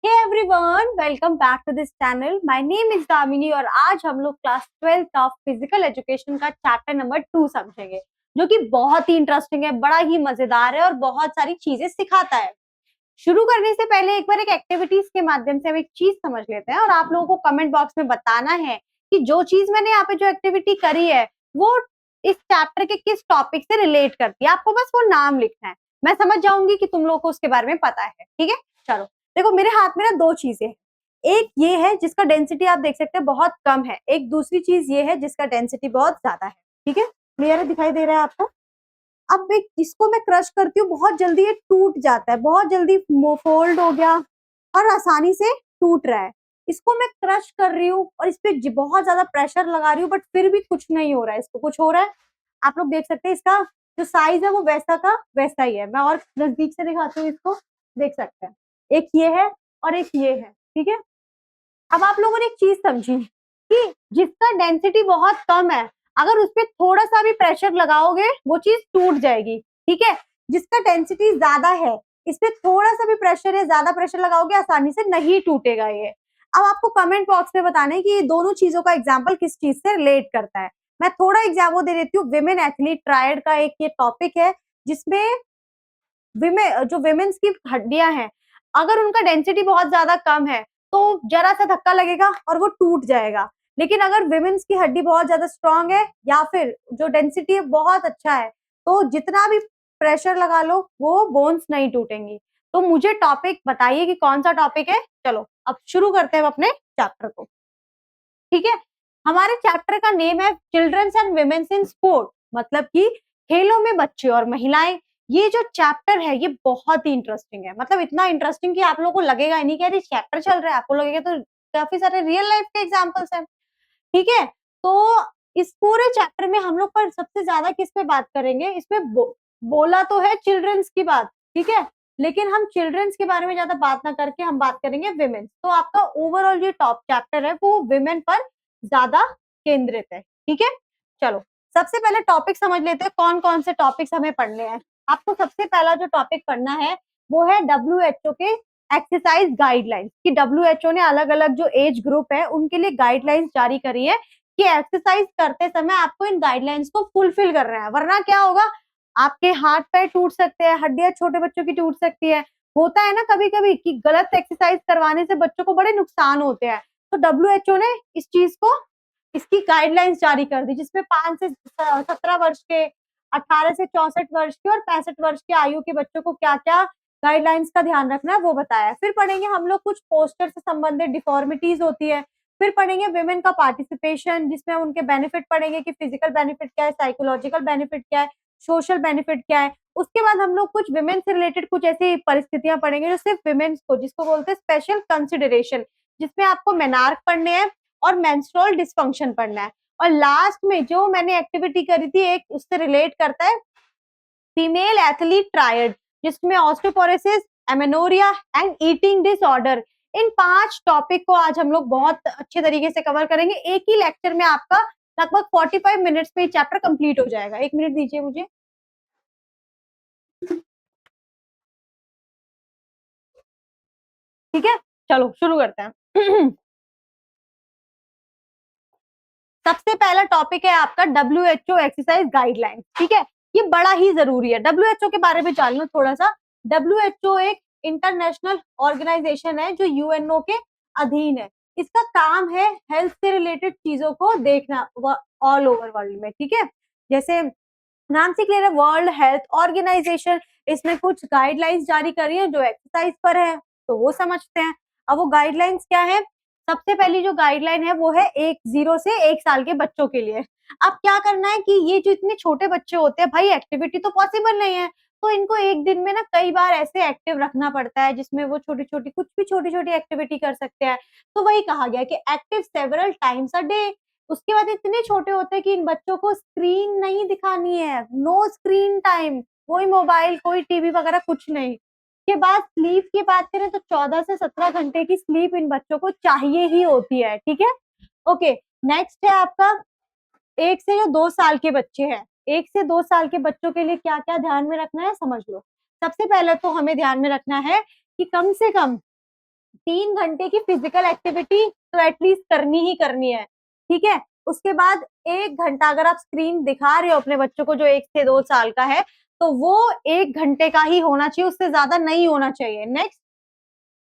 Hey everyone, welcome back to this channel. My name is Damini और आज हम लोग class 12th of physical education का चैप्टर नंबर 2 समझेंगे, जो कि बहुत ही इंटरेस्टिंग है, बड़ा ही मजेदार है और बहुत सारी चीजें सिखाता है। शुरू करने से पहले एक बार एक एक्टिविटीज के माध्यम से हम एक चीज समझ लेते हैं और आप लोगों को कमेंट बॉक्स में बताना है कि जो चीज मैंने यहाँ पे जो एक्टिविटी करी है वो इस चैप्टर के किस टॉपिक से रिलेट करती है। आपको बस वो नाम लिखना है, मैं समझ जाऊंगी कि तुम लोगों को उसके बारे में पता है। ठीक है, चलो देखो मेरे हाथ में ना दो चीजें हैं। एक ये है जिसका डेंसिटी आप देख सकते हैं बहुत कम है, एक दूसरी चीज ये है जिसका डेंसिटी बहुत ज्यादा है। ठीक है, क्लियर दिखाई दे रहा है आपको। अब एक इसको मैं क्रश करती हूँ, बहुत जल्दी ये टूट जाता है, बहुत जल्दी फोल्ड हो गया और आसानी से टूट रहा है। इसको मैं क्रश कर रही हूँ और इस पे बहुत ज्यादा प्रेशर लगा रही हूँ, बट फिर भी कुछ नहीं हो रहा है, इसको कुछ हो रहा है। आप लोग देख सकते हैं इसका जो साइज है वो वैसा का वैसा ही है। मैं और नजदीक से दिखाती हूँ, इसको देख सकते हैं। एक ये है और एक ये है। ठीक है, अब आप लोगों ने एक चीज समझी कि जिसका डेंसिटी बहुत कम है, अगर उस पर थोड़ा सा भी प्रेशर लगाओगे वो चीज टूट जाएगी। ठीक है, जिसका डेंसिटी ज्यादा है, इस पे थोड़ा सा भी प्रेशर या ज्यादा प्रेशर लगाओगे आसानी से नहीं टूटेगा ये। अब आपको कमेंट बॉक्स में बताना है कि ये दोनों चीजों का एग्जाम्पल किस चीज से रिलेट करता है। मैं थोड़ा एग्जाम्पल दे देती हूँ। विमेन एथलीट ट्रायड का एक ये टॉपिक है जिसमें जो विमेन्स की हड्डियां हैं, अगर उनका डेंसिटी बहुत ज्यादा कम है तो जरा सा धक्का लगेगा और वो टूट जाएगा। लेकिन अगर विमेन्स की हड्डी बहुत ज्यादा स्ट्रांग है या फिर जो डेंसिटी है बहुत अच्छा है, तो जितना भी प्रेशर लगा लो वो बोन्स नहीं टूटेंगी। तो मुझे टॉपिक बताइए कि कौन सा टॉपिक है। चलो अब शुरू करते हैं अपने चैप्टर को। ठीक है, हमारे चैप्टर का नेम है children's and women's in sport, मतलब कि खेलों में बच्चे और महिलाएं। ये जो चैप्टर है ये बहुत ही इंटरेस्टिंग है, मतलब इतना इंटरेस्टिंग कि आप लोगों को लगेगा ही नहीं कि अरे चैप्टर चल रहा है, आपको लगेगा तो काफी सारे रियल लाइफ के एग्जांपल्स हैं। ठीक है, तो इस पूरे चैप्टर में हम लोग पर सबसे ज्यादा किस पे बात करेंगे, इसमें बोला तो है चिल्ड्रंस की बात। ठीक है, लेकिन हम चिल्ड्रंस के बारे में ज्यादा बात ना करके हम बात करेंगे विमेन। तो आपका ओवरऑल जो टॉप चैप्टर है वो विमेन पर ज्यादा केंद्रित है। ठीक है, चलो सबसे पहले टॉपिक समझ लेते हैं कौन कौन से टॉपिक्स हमें पढ़ने हैं। आपको सबसे पहला जो टॉपिक पढ़ना है वो है WHO के एक्सरसाइज गाइडलाइंस। कि WHO ने अलग अलग जो एज ग्रुप है उनके लिए गाइडलाइंस जारी करी है कि एक्सरसाइज करते समय आपको इन गाइडलाइंस को फुलफिल करना है, वरना क्या होगा, आपके हाथ पैर टूट सकते हैं, हड्डियां छोटे बच्चों की टूट सकती है। होता है ना कभी कभी कि गलत एक्सरसाइज करवाने से बच्चों को बड़े नुकसान होते हैं। तो WHO ने इस चीज को, इसकी गाइडलाइंस जारी कर दी, जिसमें 5 से 17 वर्ष के, 18 से 64 वर्ष के और 65 वर्ष के आयु के बच्चों को क्या क्या गाइडलाइंस का ध्यान रखना है वो बताया। फिर पढ़ेंगे हम लोग कुछ पोस्टर से संबंधित डिफॉर्मिटीज होती है। फिर पढ़ेंगे विमेन का पार्टिसिपेशन, जिसमें उनके बेनिफिट पढ़ेंगे कि फिजिकल बेनिफिट क्या है, साइकोलॉजिकल बेनिफिट क्या है, सोशल बेनिफिट क्या है। उसके बाद हम लोग कुछ विमेन से रिलेटेड कुछ ऐसी परिस्थितियां पढ़ेंगे जो सिर्फ विमेन को, जिसको बोलते हैं स्पेशल कंसिडरेशन, जिसमें आपको मेनार्क पढ़ने हैं और मेंस्ट्रुअल डिसफंक्शन पढ़ना है। और लास्ट में जो मैंने एक्टिविटी करी थी एक उससे रिलेट करता है फीमेल एथलीट ट्रायड, जिसमें osteoporosis, amenorrhea and eating disorder. इन 5 टॉपिक को आज हम लोग बहुत अच्छे तरीके से कवर करेंगे। एक ही लेक्चर में आपका लगभग 45 मिनट्स में चैप्टर कंप्लीट हो जाएगा। 1 मिनट दीजिए मुझे। ठीक है, चलो शुरू करते हैं। सबसे पहला टॉपिक है आपका WHO एक्सरसाइज गाइडलाइन। ठीक है, ये बड़ा ही जरूरी है। WHO के बारे में जान लो थोड़ा सा। WHO एक इंटरनेशनल ऑर्गेनाइजेशन है जो UNO के अधीन है। इसका काम है हेल्थ से रिलेटेड चीजों को देखना ऑल ओवर वर्ल्ड में। ठीक है, जैसे नाम से क्लियर है, वर्ल्ड हेल्थ ऑर्गेनाइजेशन। इसने कुछ गाइडलाइंस जारी करी है जो एक्सरसाइज पर है, तो वो समझते हैं। अब वो गाइडलाइंस क्या है। सबसे पहली जो गाइडलाइन है वो है 0 से 1 साल के बच्चों के लिए। अब क्या करना है कि ये जो इतने छोटे बच्चे होते हैं, भाई एक्टिविटी तो पॉसिबल नहीं है, तो इनको एक दिन में ना कई बार ऐसे एक्टिव रखना पड़ता है जिसमें वो छोटी छोटी कुछ भी छोटी छोटी एक्टिविटी कर सकते हैं। तो वही कहा गया कि active several times a day. उसके बाद इतने छोटे होते हैं कि इन बच्चों को स्क्रीन नहीं दिखानी है, नो स्क्रीन टाइम, कोई मोबाइल कोई टीवी वगैरह कुछ नहीं। के बाद स्लीप की बात करें तो 14 से 17 घंटे की स्लीप इन बच्चों को चाहिए ही होती है। ठीक है, ओके। नेक्स्ट है आपका 1 से जो 2 साल के बच्चे हैं। 1 से 2 साल के बच्चों के लिए क्या क्या ध्यान में रखना है समझ लो। सबसे पहले तो हमें ध्यान में रखना है कि कम से कम 3 घंटे की फिजिकल एक्टिविटी तो एटलीस्ट करनी ही करनी है, ठीक है। उसके बाद 1 घंटा अगर आप स्क्रीन दिखा रहे हो अपने बच्चों को जो 1 से 2 साल का है, तो वो 1 घंटे का ही होना चाहिए, उससे ज्यादा नहीं होना चाहिए। नेक्स्ट,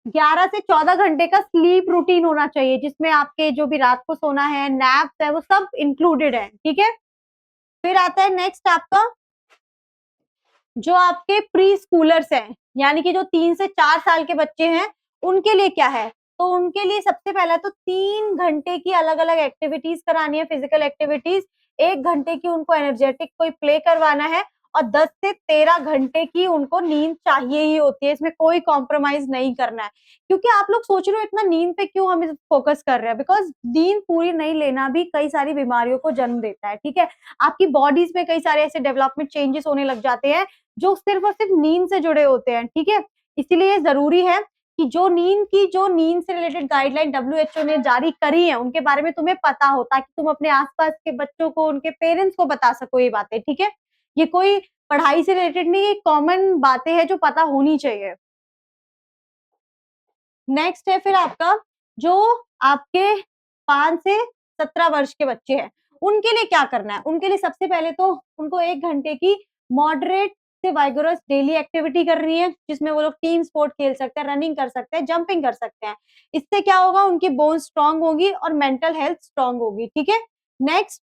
11 से 14 घंटे का स्लीप रूटीन होना चाहिए, जिसमें आपके जो भी रात को सोना है, नैप्स है, वो सब इंक्लूडेड है, ठीक है। फिर आता है नेक्स्ट आपका, जो आपके प्री स्कूलर्स हैं, यानी कि जो 3 से 4 साल के बच्चे हैं, उनके लिए क्या है? तो उनके लिए सबसे पहले तो 3 घंटे की अलग अलग एक्टिविटीज करानी है, फिजिकल एक्टिविटीज। 1 घंटे की उनको एनर्जेटिक कोई प्ले करवाना है, और 10 से 13 घंटे की उनको नींद चाहिए ही होती है, इसमें कोई कॉम्प्रोमाइज नहीं करना है। क्योंकि आप लोग सोच रहे हो इतना नींद पे क्यों हम फोकस कर रहे हैं, बिकॉज नींद पूरी नहीं लेना भी कई सारी बीमारियों को जन्म देता है, ठीक है। आपकी बॉडीज में कई सारे ऐसे डेवलपमेंट चेंजेस होने लग जाते हैं जो सिर्फ और सिर्फ नींद से जुड़े होते हैं, ठीक है। इसीलिए जरूरी है कि जो नींद से रिलेटेड गाइडलाइन डब्ल्यूएचओ ने जारी करी है, उनके बारे में तुम्हें पता हो, ताकि तुम अपने आसपास के बच्चों को, उनके पेरेंट्स को बता सको ये बातें, ठीक है। ये कोई पढ़ाई से रिलेटेड नहीं, ये कॉमन बातें हैं जो पता होनी चाहिए। नेक्स्ट है फिर आपका, जो आपके 5 से 17 वर्ष के बच्चे हैं, उनके लिए क्या करना है? उनके लिए सबसे पहले तो उनको 1 घंटे की मॉडरेट से वाइगोरस डेली एक्टिविटी करनी है, जिसमें वो लोग टीम स्पोर्ट खेल सकते हैं, रनिंग कर सकते हैं, जंपिंग कर सकते हैं। इससे क्या होगा, उनकी बोन स्ट्रांग होगी और मेंटल हेल्थ स्ट्रांग होगी, ठीक है। नेक्स्ट,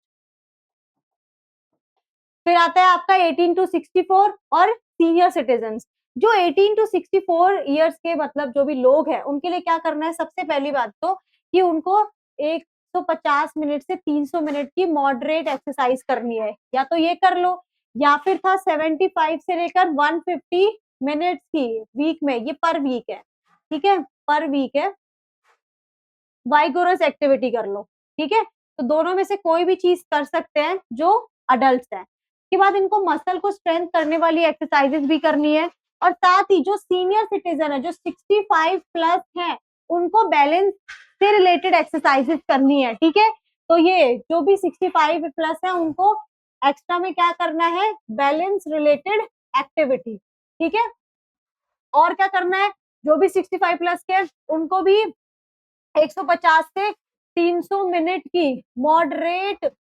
फिर आता है आपका 18 to 64 और सीनियर सिटीजन। जो 18 to 64 ईयर्स के मतलब जो भी लोग हैं, उनके लिए क्या करना है? सबसे पहली बात तो कि उनको 150 मिनट से 300 मिनट की मॉडरेट एक्सरसाइज करनी है, या तो ये कर लो, या फिर था 75 से लेकर 150 मिनट की वीक में, ये पर वीक है, ठीक है, पर वीक है, वाइगोरस एक्टिविटी कर लो, ठीक है। तो दोनों में से कोई भी चीज कर सकते हैं जो अडल्ट है। उसके बाद इनको मसल को स्ट्रेंथ करने वाली एक्सरसाइजेस भी करनी है, और साथ ही जो सीनियर सिटीजन है, जो 65 प्लस है, उनको बैलेंस से रिलेटेड एक्सरसाइजेस करनी है, ठीक है। तो ये जो भी 65 प्लस है, उनको एक्स्ट्रा में क्या करना है? बैलेंस रिलेटेड एक्टिविटी, ठीक है। और क्या करना है? जो भी 65 प्लस के हैं, उनको भी 150 से 300 मिनट की मॉडरेट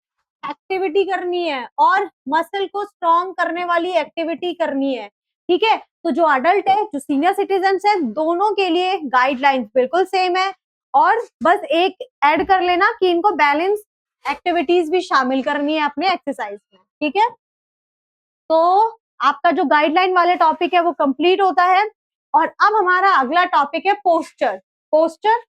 एक्टिविटी करनी है, और मसल को स्ट्रॉन्ग करने वाली एक्टिविटी करनी है, ठीक है। तो जो अडल्ट है, जो सीनियर सिटीजन है, दोनों के लिए गाइडलाइंस बिल्कुल सेम है, और बस एक ऐड कर लेना कि इनको बैलेंस एक्टिविटीज भी शामिल करनी है अपने एक्सरसाइज में, ठीक है। तो आपका जो गाइडलाइन वाले टॉपिक है वो कंप्लीट होता है, और अब हमारा अगला टॉपिक है पोस्चर। पोस्चर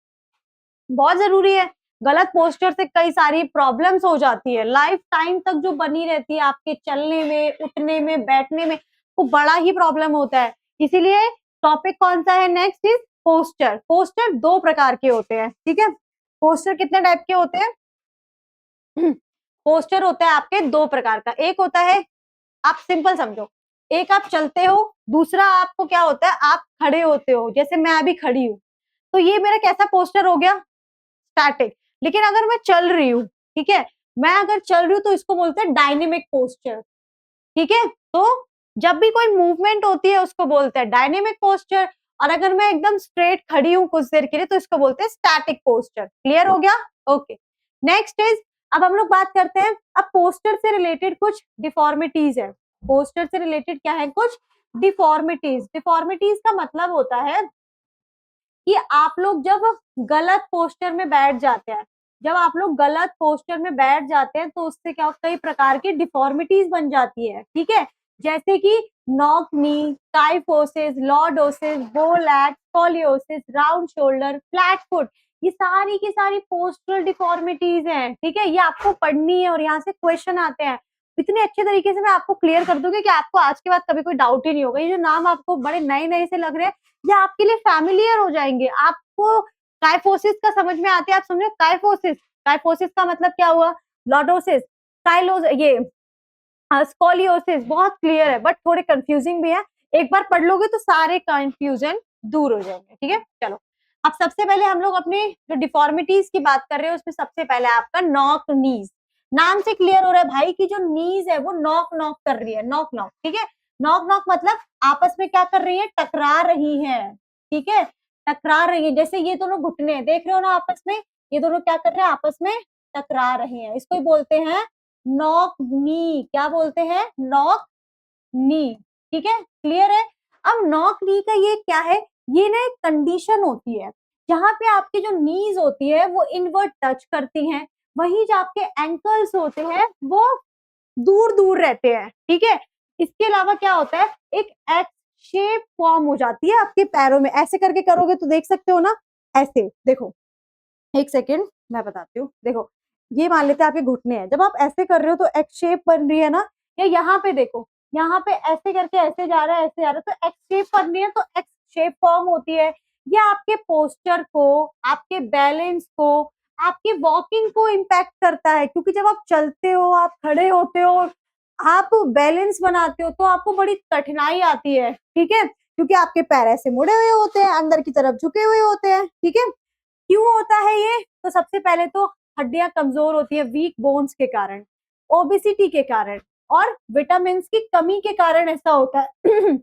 बहुत जरूरी है। गलत पोस्चर से कई सारी प्रॉब्लम्स हो जाती है, लाइफ टाइम तक जो बनी रहती है, आपके चलने में, उठने में, बैठने में, वो बड़ा ही प्रॉब्लम होता है। इसीलिए टॉपिक कौन सा है? Next is posture. पोस्चर 2 प्रकार के होते हैं, ठीक है। पोस्चर कितने टाइप के होते हैं? पोस्चर होता है आपके 2 प्रकार का। एक होता है, आप सिंपल समझो, एक आप चलते हो, दूसरा आपको क्या होता है, आप खड़े होते हो, जैसे मैं अभी खड़ी हूँ। तो ये मेरा कैसा पोस्चर हो गया? स्टैटिक। लेकिन अगर मैं चल रही हूँ, ठीक है, मैं अगर चल रही हूँ, तो इसको बोलते हैं डायनेमिक पोस्चर, ठीक है। तो जब भी कोई मूवमेंट होती है, उसको बोलते हैं डायनेमिक पोस्चर, और अगर मैं एकदम स्ट्रेट खड़ी हूँ कुछ देर के लिए, तो इसको बोलते हैं स्टैटिक पोस्चर। क्लियर हो गया? ओके। नेक्स्ट इज, अब हम लोग बात करते हैं, अब पोस्चर से रिलेटेड कुछ डिफॉर्मिटीज है। पोस्चर से रिलेटेड क्या है? कुछ डिफॉर्मिटीज। डिफॉर्मिटीज का मतलब होता है कि आप लोग जब गलत पोस्चर में बैठ जाते हैं, जब आप लोग गलत पोस्चर में बैठ जाते हैं, तो उससे क्या कई प्रकार की डिफॉर्मिटीज बन जाती है, ठीक है। जैसे कि knock knee, kyphosis, lordosis, bow leg, scoliosis, round shoulder, flat foot, ये सारी की सारी पोस्चरल डिफॉर्मिटीज हैं, ठीक है। ये आपको पढ़नी है और यहाँ से क्वेश्चन आते हैं। इतने अच्छे तरीके से मैं आपको क्लियर कर दूंगी कि आपको आज के बाद कभी कोई डाउट ही नहीं होगा। ये जो नाम आपको बड़े नए नए से लग रहे हैं, ये आपके लिए फैमिलियर हो जाएंगे। आपको काइफोसिस का समझ में आते हैं, आप समझो काइफोसिस। काइफोसिस का मतलब क्या हुआ? लॉर्डोसिस, काइलोस, ये स्कोलियोसिस, बहुत क्लियर है, बट थोड़े कंफ्यूजिंग भी है। एक बार पढ़ लोगे तो सारे कंफ्यूजन दूर हो जाएंगे, ठीक है। चलो, अब सबसे पहले हम लोग अपने जो डिफॉर्मिटीज की बात कर रहे हैं, उसमें सबसे पहले आपका नॉक नीज। नाम से क्लियर हो रहा है भाई कि जो नीज है वो नॉक नॉक कर रही है, नॉक नॉक, ठीक है। नॉक नॉक मतलब आपस में क्या कर रही है? टकरा रही है, ठीक है। टकरा रही है, जैसे ये दोनों घुटने देख रहे हो ना आपस में, ये दोनों क्या कर रहे हैं, आपस में टकरा रहे हैं, इसको ही बोलते हैं नॉक नी। क्या बोलते हैं, नॉक नी। ठीक है, क्लियर है। अब नॉक नी का ये क्या है, ये ना एक कंडीशन होती है जहां पे आपकी जो नीज होती है वो इनवर्ट टच करती हैं, वहीं जो आपके एंकल्स होते हैं वो दूर दूर रहते हैं। ठीक है, इसके अलावा क्या होता है, एक एक्स शेप फॉर्म हो जाती है आपके पैरों में, ऐसे करके करोगे तो देख सकते हो ना, ऐसे देखो, एक सेकेंड मैं बताती हूँ। देखो, ये मान लेते हैं आपके घुटने हैं, जब आप ऐसे कर रहे हो तो एक्स शेप बन रही है ना, या यहाँ पे देखो, यहाँ पे ऐसे करके ऐसे जा रहा है, ऐसे जा रहा है, तो एक्स शेप बन रही है, तो एक्स शेप फॉर्म होती है। ये आपके पोस्चर को, आपके बैलेंस को, आपकी वॉकिंग को इम्पैक्ट करता है, क्योंकि जब आप चलते हो, आप खड़े होते हो, आप बैलेंस बनाते हो, तो आपको बड़ी कठिनाई आती है। ठीक है, क्योंकि आपके पैर ऐसे मुड़े हुए होते हैं, अंदर की तरफ झुके हुए होते हैं। ठीक है, क्यों होता है ये, तो सबसे पहले तो हड्डियां कमजोर होती है वीक बोन्स के कारण, ओबिसिटी के कारण, और विटामिन की कमी के कारण ऐसा होता है।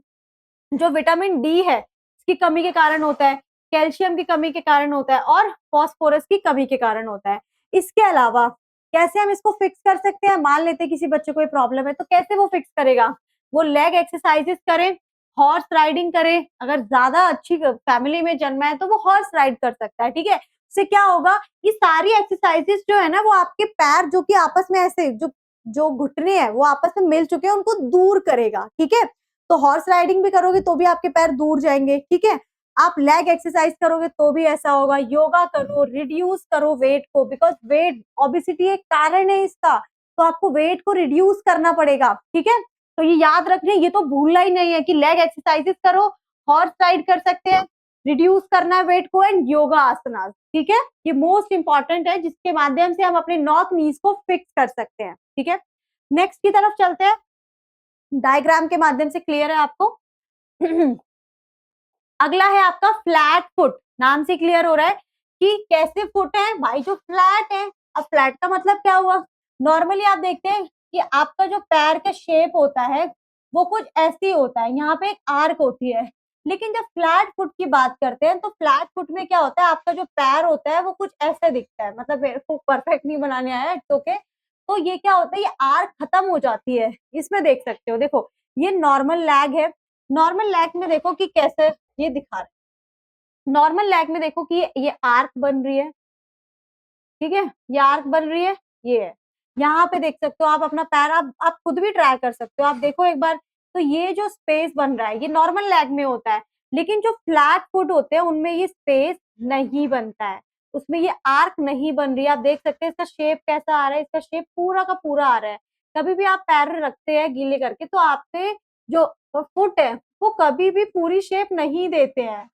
जो विटामिन डी है इसकी कमी के कारण होता है, कैल्शियम की कमी के कारण होता है, और फॉस्फोरस की कमी के कारण होता है। इसके अलावा कैसे हम इसको फिक्स कर सकते हैं, मान लेते हैं किसी बच्चे को ये प्रॉब्लम है, तो कैसे वो फिक्स करेगा, वो लेग एक्सरसाइजेस करे, हॉर्स राइडिंग करे, अगर ज्यादा अच्छी फैमिली में जन्मा है तो वो हॉर्स राइड कर सकता है। ठीक है, इससे क्या होगा, ये सारी एक्सरसाइजेस जो है ना, वो आपके पैर जो कि आपस में ऐसे जो जो घुटने हैं वो आपस में मिल चुके हैं उनको दूर करेगा। ठीक है, तो हॉर्स राइडिंग भी करोगे तो भी आपके पैर दूर जाएंगे। ठीक है, आप लेग एक्सरसाइज करोगे तो भी ऐसा होगा, योगा करो, रिड्यूस करो वेट को, बिकॉज वेट ओबिसिटी एक कारण है इसका, तो आपको वेट को रिड्यूस करना पड़ेगा। ठीक है, तो ये याद रखना, ये तो भूलना ही नहीं है कि लेग एक्सरसाइजेस करो, हॉर्स राइड कर सकते हैं, रिड्यूस करना है वेट को, एंड योगा आसनास। ठीक है, ये मोस्ट इंपॉर्टेंट है जिसके माध्यम से हम अपने नॉक नीज को फिक्स कर सकते हैं। ठीक है, नेक्स्ट की तरफ चलते हैं, डायग्राम के माध्यम से क्लियर है आपको। अगला है आपका फ्लैट फुट, नाम से क्लियर हो रहा है कि कैसे फुट है भाई, जो फ्लैट है। अब फ्लैट का मतलब क्या हुआ, नॉर्मली आप देखते हैं कि आपका जो पैर का शेप होता है वो कुछ ऐसे होता है, यहाँ पे एक आर्क होती है, लेकिन जब फ्लैट फुट की बात करते हैं तो फ्लैट फुट में क्या होता है, आपका जो पैर होता है वो कुछ ऐसे दिखता है, मतलब मेरे को परफेक्ट नहीं बनाने आया, इट्स ओके। तो ये क्या होता है, ये आर्क खत्म हो जाती है, इसमें देख सकते हो, देखो ये नॉर्मल लैग है, नॉर्मल लैग में देखो कि कैसे ये दिखा रहा है, नॉर्मल लैग में देखो कि ये आर्क बन रही है। ठीक है, ये आर्क बन रही है, ये है, यहाँ पे देख सकते हो आप अपना पैर, आप खुद भी ट्राई कर सकते हो, आप देखो एक बार, तो ये जो स्पेस बन रहा है ये नॉर्मल लैग में होता है, लेकिन जो फ्लैट फुट होते हैं उनमें ये स्पेस नहीं बनता है, उसमें ये आर्क नहीं बन रही है। आप देख सकते हैं इसका शेप कैसा आ रहा है, इसका शेप पूरा का पूरा आ रहा है। कभी भी आप पैर रखते हैं गीले करके तो आपके जो फुट है वो कभी भी पूरी शेप नहीं देते हैं,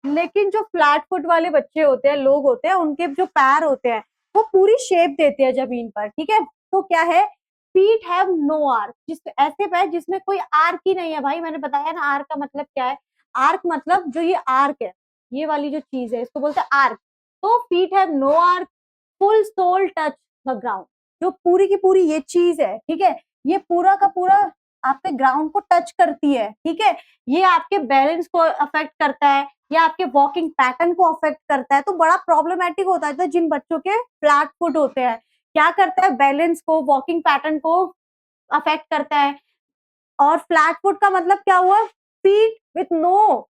लेकिन जो फ्लैट फुट वाले बच्चे होते हैं, लोग होते हैं, उनके जो पैर होते हैं वो पूरी शेप देते हैं जमीन पर। ठीक है, तो क्या है, फीट हैव नो आर्क, जिस ऐसे पैर जिसमें कोई आर्क ही नहीं है। भाई मैंने बताया ना आर्क का मतलब क्या है, आर्क मतलब जो ये आर्क है, ये वाली जो चीज है इसको बोलते हैं आर्क। तो feet have no arch, full sole touch the ground, जो पूरी की पूरी ये चीज है, ठीक है, ये पूरा का पूरा आपके ग्राउंड को टच करती है। ठीक है, ये आपके बैलेंस को अफेक्ट करता है, या आपके वॉकिंग पैटर्न को अफेक्ट करता है, तो बड़ा प्रॉब्लमेटिक होता है। तो जिन बच्चों के फ्लैट फुट होते हैं, क्या करता है, बैलेंस को, वॉकिंग पैटर्न को अफेक्ट करता है। और फ्लैट फुट का मतलब क्या हुआ, फीट विथ नो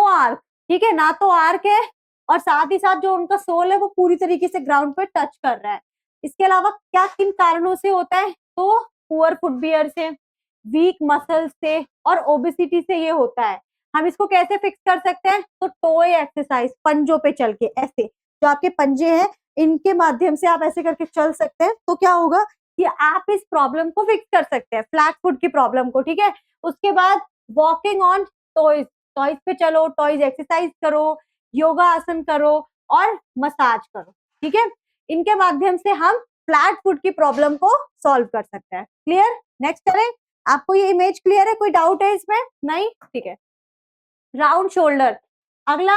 आर्क। ठीक है, ना तो आर्क है, और साथ ही साथ जो उनका सोल है वो पूरी तरीके से ग्राउंड पे टच कर रहा है। इसके अलावा क्या किन कारणों से होता है, तो पुअर फुटवियर से, वीक मसल्स से, और ओबिसिटी से ये होता है। हम इसको कैसे फिक्स कर सकते हैं, तो टोए एक्सरसाइज, पंजों पे चल के ऐसे, जो आपके पंजे हैं इनके माध्यम से आप ऐसे करके चल सकते हैं, तो क्या होगा कि आप इस प्रॉब्लम को फिक्स कर सकते हैं, फ्लैट फुट की प्रॉब्लम को। ठीक है, उसके बाद वॉकिंग ऑन टॉयज, टॉयज पे चलो, टॉयज एक्सरसाइज करो, योगा आसन करो, और मसाज करो। ठीक है, इनके माध्यम से हम फ्लैट फुट की प्रॉब्लम को सॉल्व कर सकते हैं। क्लियर, नेक्स्ट करें। आपको ये इमेज क्लियर है, कोई डाउट है इसमें, नहीं, ठीक है। राउंड शोल्डर, अगला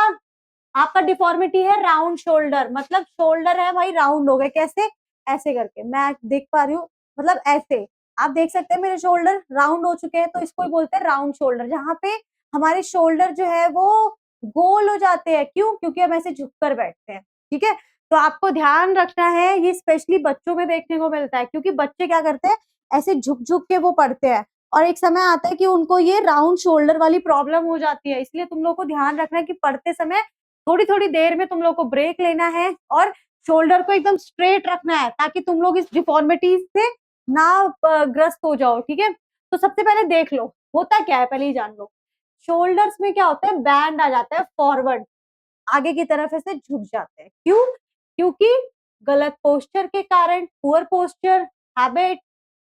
आपका डिफॉर्मिटी है राउंड शोल्डर, मतलब शोल्डर है भाई राउंड हो गए, कैसे, ऐसे करके, मैं देख पा रही हूँ, मतलब ऐसे आप देख सकते हैं मेरे शोल्डर राउंड हो चुके हैं, तो इसको ही बोलते हैं राउंड शोल्डर, जहाँ पे हमारे शोल्डर जो है वो गोल हो जाते हैं। क्यों? क्योंकि हम ऐसे झुक कर बैठते हैं। ठीक है, तो आपको ध्यान रखना है, ये स्पेशली बच्चों में देखने को मिलता है, क्योंकि बच्चे क्या करते हैं, ऐसे झुक झुक के वो पढ़ते हैं, और एक समय आता है कि उनको ये राउंड शोल्डर वाली प्रॉब्लम हो जाती है। इसलिए तुम लोग को ध्यान रखना है कि पढ़ते समय थोड़ी थोड़ी देर में तुम लोग को ब्रेक लेना है, और शोल्डर को एकदम स्ट्रेट रखना है, ताकि तुम लोग इस डिफॉर्मिटीज से ना ग्रस्त हो जाओ। ठीक है, तो सबसे पहले देख लो होता क्या है, पहले ही जान लो। शोल्डर्स में क्या होता है, बैंड आ जाता है फॉरवर्ड, आगे की तरफ ऐसे झुक जाते हैं। क्यों? क्योंकि गलत पोस्चर के कारण, poor posture habit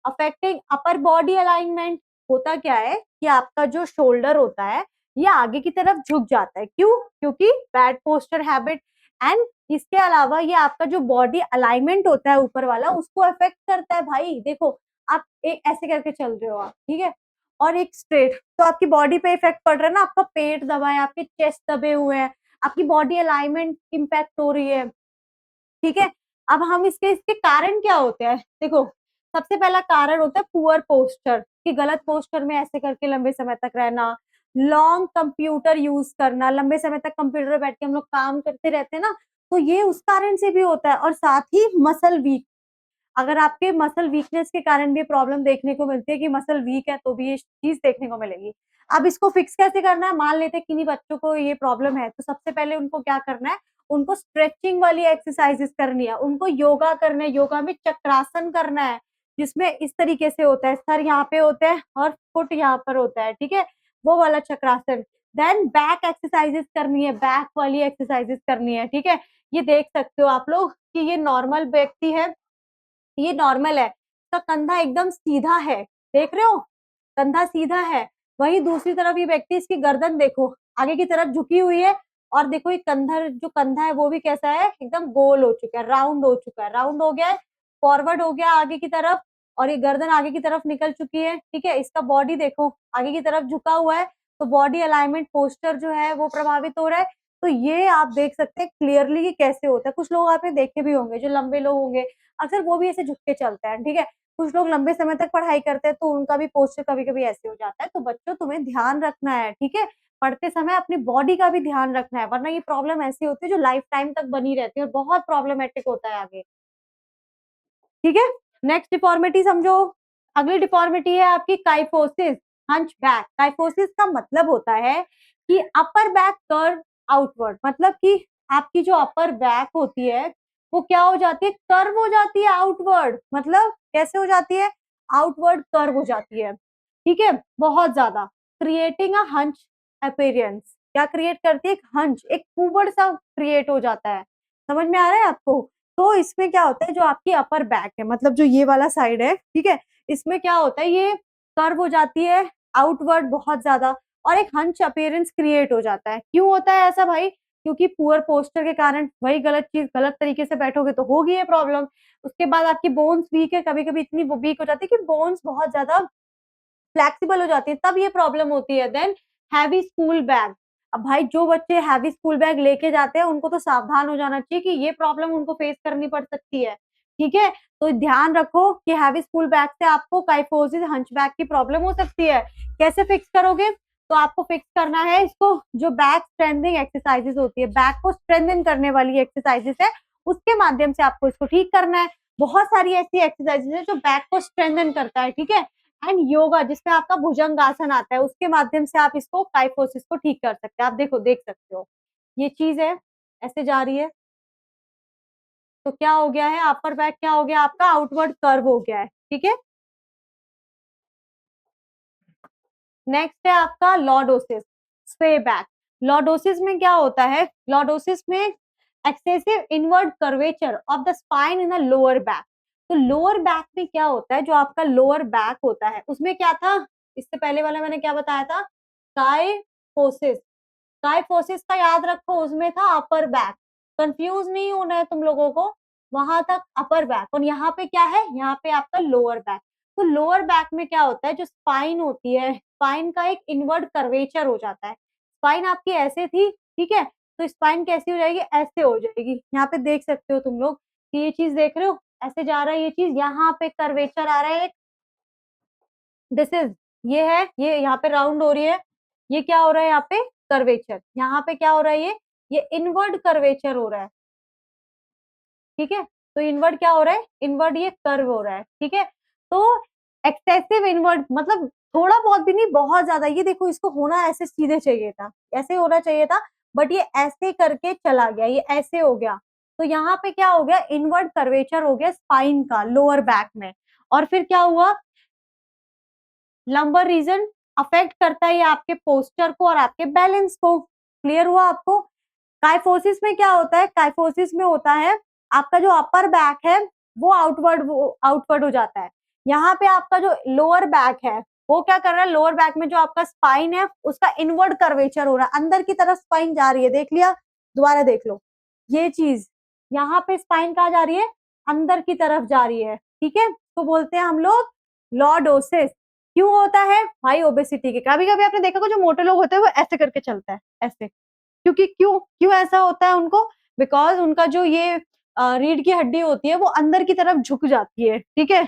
affecting upper body alignment. होता क्या है कि आपका जो शोल्डर होता है ये आगे की तरफ झुक जाता है। क्यों? क्योंकि बैड पोस्चर हैबिट, एंड इसके अलावा ये आपका जो बॉडी अलाइनमेंट होता है ऊपर वाला, उसको अफेक्ट करता है। भाई देखो, आप एक ऐसे करके चल रहे हो आप, ठीक है, और एक स्ट्रेट, तो आपकी बॉडी पे इफेक्ट पड़ रहा है ना, आपका पेट दबा है, आपके चेस्ट दबे हुए हैं, आपकी बॉडी अलाइनमेंट इम्पैक्ट हो रही है। ठीक है, अब हम इसके इसके कारण क्या होते हैं, देखो, सबसे पहला कारण होता है पुअर पोस्चर, कि गलत पोस्चर में ऐसे करके लंबे समय तक रहना, लॉन्ग कंप्यूटर यूज करना, लंबे समय तक कंप्यूटर पे बैठ के हम लोग काम करते रहते हैं ना, तो ये उस कारण से भी होता है। और साथ ही मसल वीक, अगर आपके मसल वीकनेस के कारण भी प्रॉब्लम देखने को मिलती है, कि मसल वीक है, तो भी ये चीज देखने को मिलेगी। अब इसको फिक्स कैसे करना है, मान लेते हैं किन्हीं बच्चों को ये प्रॉब्लम है, तो सबसे पहले उनको क्या करना है, उनको स्ट्रेचिंग वाली एक्सरसाइजेस करनी है, उनको योगा करना है, योगा में चक्रासन करना है, जिसमें इस तरीके से होता है, सर यहाँ पे होता है और फुट यहाँ पर होता है। ठीक है, वो वाला चक्रासन। देन बैक एक्सरसाइजेस करनी है, बैक वाली एक्सरसाइजेस करनी है। ठीक है, ये देख सकते हो आप लोग कि ये नॉर्मल व्यक्ति है, ये नॉर्मल है, इसका कंधा एकदम सीधा है, देख रहे हो, कंधा सीधा है। वही दूसरी तरफ ये व्यक्ति, इसकी गर्दन देखो आगे की तरफ झुकी हुई है, और देखो ये कंधा, जो कंधा है वो भी कैसा है, एकदम गोल हो चुका है, राउंड हो चुका है, राउंड हो गया है, फॉरवर्ड हो गया आगे की तरफ, और ये गर्दन आगे की तरफ निकल चुकी है। ठीक है, इसका बॉडी देखो आगे की तरफ झुका हुआ है, तो बॉडी अलाइनमेंट पोस्टर जो है वो प्रभावित हो रहा है। तो ये आप देख सकते हैं क्लियरली कि कैसे होता है। कुछ लोग आपने देखे भी होंगे, जो लंबे लोग होंगे अक्सर वो भी ऐसे झुक के चलते हैं। ठीक है, कुछ लोग लंबे समय तक पढ़ाई करते हैं, तो उनका भी पोस्चर कभी कभी ऐसे हो जाता है। तो बच्चों तुम्हें ध्यान रखना है, ठीक है, पढ़ते समय अपनी बॉडी का भी ध्यान रखना है, वरना ये प्रॉब्लम ऐसी होती है जो लाइफ टाइम तक बनी रहती है, और बहुत प्रॉब्लमेटिक होता है आगे। ठीक है, नेक्स्ट डिफॉर्मिटी समझो। अगली डिफॉर्मिटी है आपकी काइफोसिस, हंच बैक। काइफोसिस का मतलब होता है कि अपर बैक कर्व आउटवर्ड, मतलब कि आपकी जो अपर बैक होती है वो क्या हो जाती है, कर्व हो जाती है आउटवर्ड। मतलब कैसे हो जाती है, आउटवर्ड कर्व हो जाती है। ठीक है, बहुत ज्यादा, क्रिएटिंग अ हंच अपीयरेंस। क्या क्रिएट करती है, एक हंच, एक कुबड़ सा क्रिएट हो जाता है। समझ में आ रहा है आपको? तो इसमें क्या होता है, जो आपकी अपर बैक है, मतलब जो ये वाला साइड है, ठीक है, इसमें क्या होता है, ये कर्व हो जाती है आउटवर्ड बहुत ज्यादा, और एक हंच अपीयरेंस क्रिएट हो जाता है। क्यों होता है ऐसा भाई? क्योंकि पुअर पोस्चर के कारण, वही गलत चीज, गलत तरीके से बैठोगे तो होगी ये प्रॉब्लम। उसके बाद आपकी बोन्स वीक है, कभी कभी इतनी वीक हो जाती है कि बोन्स बहुत ज्यादा फ्लेक्सिबल हो जाती है, तब ये प्रॉब्लम होती है। Then heavy school bag. अब भाई जो बच्चे हैवी स्कूल बैग लेके जाते हैं उनको तो सावधान हो जाना चाहिए कि ये प्रॉब्लम उनको फेस करनी पड़ सकती है। ठीक है, तो ध्यान रखो कि हैवी स्कूल बैग से आपको काइफोसिस हंचबैक की प्रॉब्लम हो सकती है। कैसे फिक्स करोगे? तो आपको फिक्स करना है इसको, जो बैक स्ट्रेंथिंग एक्सरसाइजेस होती है, बैक को स्ट्रेंथन करने वाली एक्सरसाइजेस है, उसके माध्यम से आपको इसको ठीक करना है। बहुत सारी ऐसी एक्सरसाइजेस है जो बैक को स्ट्रेंथन करता है। ठीक है, एंड योगा, जिसमें आपका भुजंग आसन आता है, उसके माध्यम से आप इसको काइफोसिस को ठीक कर सकते हैं। आप देखो, देख सकते हो ये चीज है, ऐसे जा रही है, तो क्या हो गया है, अपर बैक क्या हो गया आपका, आउटवर्ड कर्व हो गया है। ठीक है, नेक्स्ट है आपका लॉर्डोसिस, स्वे बैक। लॉर्डोसिस में क्या होता है, लॉर्डोसिस में excessive inward curvature of the spine in the lower back. तो लोअर बैक में क्या होता है, जो आपका लोअर बैक होता है उसमें क्या था, इससे पहले वाला मैंने क्या बताया था, काइफोसिस। काइफोसिस का याद रखो, उसमें था अपर बैक, कंफ्यूज नहीं होना है तुम लोगों को, वहां तक अपर बैक, और यहाँ पे क्या है, यहाँ पे आपका लोअर बैक। तो लोअर बैक में क्या होता है, जो स्पाइन होती है, स्पाइन का एक इनवर्ड कर्वेचर हो जाता है। स्पाइन आपकी ऐसे थी, ठीक है, तो स्पाइन कैसी हो जाएगी, ऐसे हो जाएगी। यहाँ पे देख सकते हो तुम लोग कि ये चीज देख रहे हो, ऐसे जा रहा है ये चीज, यहाँ पे कर्वेचर आ रहा है, दिस इज, ये है, ये यहाँ पे राउंड हो रही है, ये क्या हो रहा है यहाँ पे, कर्वेचर। यहाँ पे क्या हो रहा है, ये इनवर्ड कर्वेचर हो रहा है, ठीक है। तो इनवर्ड क्या हो रहा है, इनवर्ड ये कर्व हो रहा है, ठीक है। तो एक्सेसिव इनवर्ड मतलब थोड़ा बहुत भी नहीं, बहुत ज्यादा। ये देखो, इसको होना ऐसे सीधे चाहिए था, ऐसे होना चाहिए था, बट ये ऐसे करके चला गया, ये ऐसे हो गया। तो यहाँ पे क्या हो गया, इनवर्ड कर्वेचर हो गया स्पाइन का लोअर बैक में। और फिर क्या हुआ, लंबर रीजन अफेक्ट करता है ये आपके पोस्चर को और आपके बैलेंस को। क्लियर हुआ आपको। काइफोसिस में क्या होता है, काइफोसिस में होता है आपका जो अपर बैक है वो आउटवर्ड हो जाता है। यहाँ पे आपका जो लोअर बैक है वो क्या कर रहा है, लोअर बैक में जो आपका स्पाइन है उसका इनवर्ड कर्वेचर हो रहा है, अंदर की तरफ स्पाइन जा रही है। देख लिया, दोबारा देख लो ये चीज, यहाँ पे स्पाइन कहाँ जा रही है, अंदर की तरफ जा रही है, ठीक है। तो बोलते हैं हम लोग लॉर्डोसिस। क्यों होता है भाई, ओबेसिटी के। कभी कभी आपने देखा जो मोटे लोग होते हैं वो ऐसे करके चलता है, ऐसे। क्योंकि क्यों क्यों ऐसा होता है उनको, बिकॉज उनका जो ये रीढ़ की हड्डी होती है वो अंदर की तरफ झुक जाती है, ठीक है।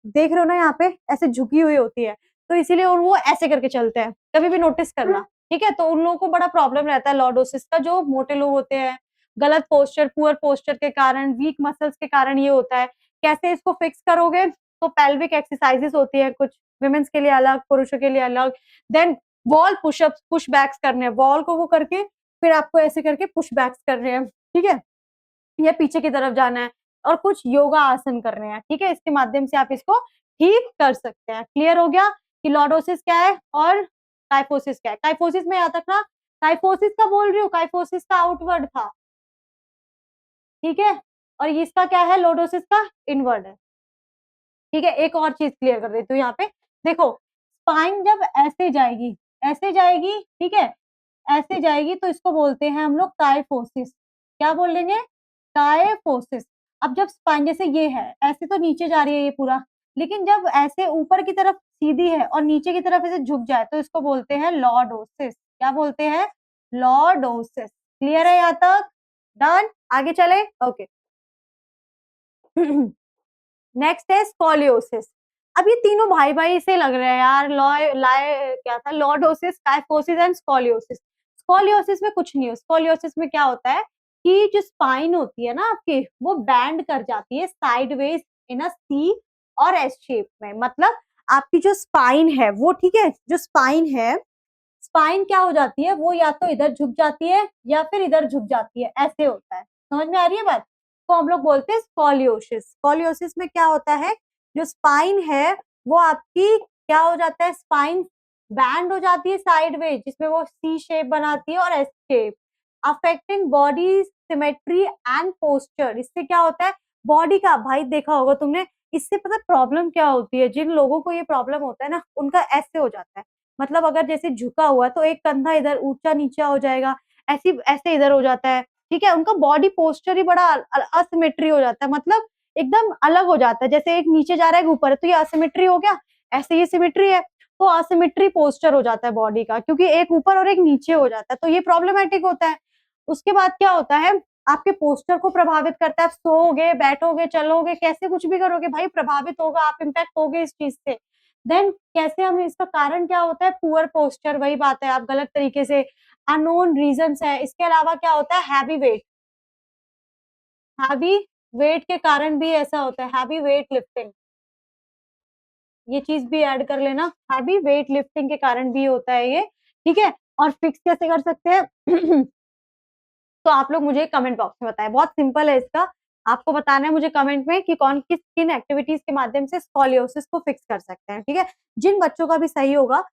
देख रहे हो ना, यहाँ पे ऐसे झुकी हुई होती है, तो इसीलिए वो ऐसे करके चलते हैं। कभी भी नोटिस करना, ठीक है। तो उन लोगों को बड़ा प्रॉब्लम रहता है लॉर्डोसिस का, जो मोटे लोग होते हैं। गलत पोस्चर, पुअर पोस्चर के कारण, वीक मसल्स के कारण ये होता है। कैसे इसको फिक्स करोगे, तो पेल्विक एक्सरसाइजेस होती है कुछ, विमेन्स के लिए अलग, पुरुषों के लिए अलग। Then wall pushups, push backs करने हैं, वॉल को वो करके फिर आपको ऐसे करके पुश बैक्स कर रहे हैं, ठीक है। या पीछे की तरफ जाना है, और कुछ योगा आसन कर रहे हैं, ठीक है। इसके माध्यम से आप इसको ठीक कर सकते हैं। क्लियर हो गया कि लॉर्डोसिस क्या है और काइफोसिस क्या है। काइफोसिस में याद रखना, काइफोसिस का बोल रही हूँ, काइफोसिस का आउटवर्ड था, ठीक है। और इसका क्या है, लॉर्डोसिस का इनवर्ड है, ठीक है। एक और चीज क्लियर कर देती हूँ यहाँ पे, देखो स्पाइन जब ऐसे जाएगी, ऐसे जाएगी, ठीक है, ऐसे जाएगी, तो इसको बोलते हैं हम लोग काइफोसिस। क्या बोल लेंगे, काइफोसिस। अब जब स्पाइन जैसे ये है, ऐसे तो नीचे जा रही है ये पूरा, लेकिन जब ऐसे ऊपर की तरफ सीधी है और नीचे की तरफ ऐसे झुक जाए, तो इसको बोलते हैं लॉर्डोसिस। क्या बोलते हैं, लॉर्डोसिस। क्लियर है यहाँ तक, डन। आगे चले, ओके। नेक्स्ट है स्कोलियोसिस। अब ये तीनों भाई भाई से लग रहे हैं यार, लॉय लाए क्या था, lordosis, kyphosis and scoliosis. Scoliosis में कुछ नहीं हो। स्कोलियोसिस में क्या होता है कि जो स्पाइन होती है ना आपकी, वो बैंड कर जाती है साइडवेज इन अ सी और एस शेप में। मतलब आपकी जो स्पाइन है वो, ठीक है, जो स्पाइन है, स्पाइन क्या हो जाती है, वो या तो इधर झुक जाती है या फिर इधर झुक जाती है, ऐसे होता है। समझ में आ रही है बात। तो हम लोग बोलते हैं स्कॉलियोसिस। स्कॉलियोसिस में क्या होता है, जो स्पाइन है वो आपकी क्या हो जाता है, स्पाइन बैंड हो जाती है साइडवेज, जिसमें वो सी शेप बनाती है और S shape, affecting body symmetry and posture. इससे क्या होता है, बॉडी का, भाई देखा होगा तुमने, इससे पता प्रॉब्लम क्या होती है, जिन लोगों को ये प्रॉब्लम होता है ना, उनका ऐसे हो जाता है। मतलब अगर जैसे झुका हुआ तो एक कंधा इधर ऊंचा नीचा हो जाएगा, ऐसी ऐसे इधर हो जाता है, ठीक है। उनका बॉडी पोस्चर ही बड़ा असिमेट्री हो जाता है, मतलब एकदम अलग हो जाता है। जैसे एक नीचे जा रहा है, एक ऊपर है, तो ये असिमेट्री हो गया, ऐसे ये सिमेट्री है, तो असिमेट्री पोस्चर हो जाता है बॉडी का, क्योंकि एक ऊपर और एक नीचे हो जाता है, तो ये प्रॉब्लमेटिक होता है। उसके बाद क्या होता है, आपके पोस्चर को प्रभावित करता है। आप सोओगे, बैठोगे, चलोगे, कैसे कुछ भी करोगे भाई प्रभावित होगा, आप इम्पैक्ट होगे इस चीज से। देन कैसे हम, इसका कारण क्या होता है, पुअर पोस्चर, वही बात है, आप गलत तरीके से, अननोन रीजंस है। इसके अलावा क्या होता है, हैवी वेट, हैवी वेट के कारण भी ऐसा होता है, हैवी वेट लिफ्टिंग, ये चीज भी ऐड कर लेना, हैवी वेट लिफ्टिंग के कारण भी होता है ये, ठीक है। और फिक्स कैसे कर सकते हैं तो आप लोग मुझे कमेंट बॉक्स में बताएं, बहुत सिंपल है इसका। आपको बताना है मुझे कमेंट में कि कौन किस किन एक्टिविटीज के माध्यम से स्कॉलियोसिस को फिक्स कर सकते हैं, ठीक है। जिन बच्चों का भी सही होगा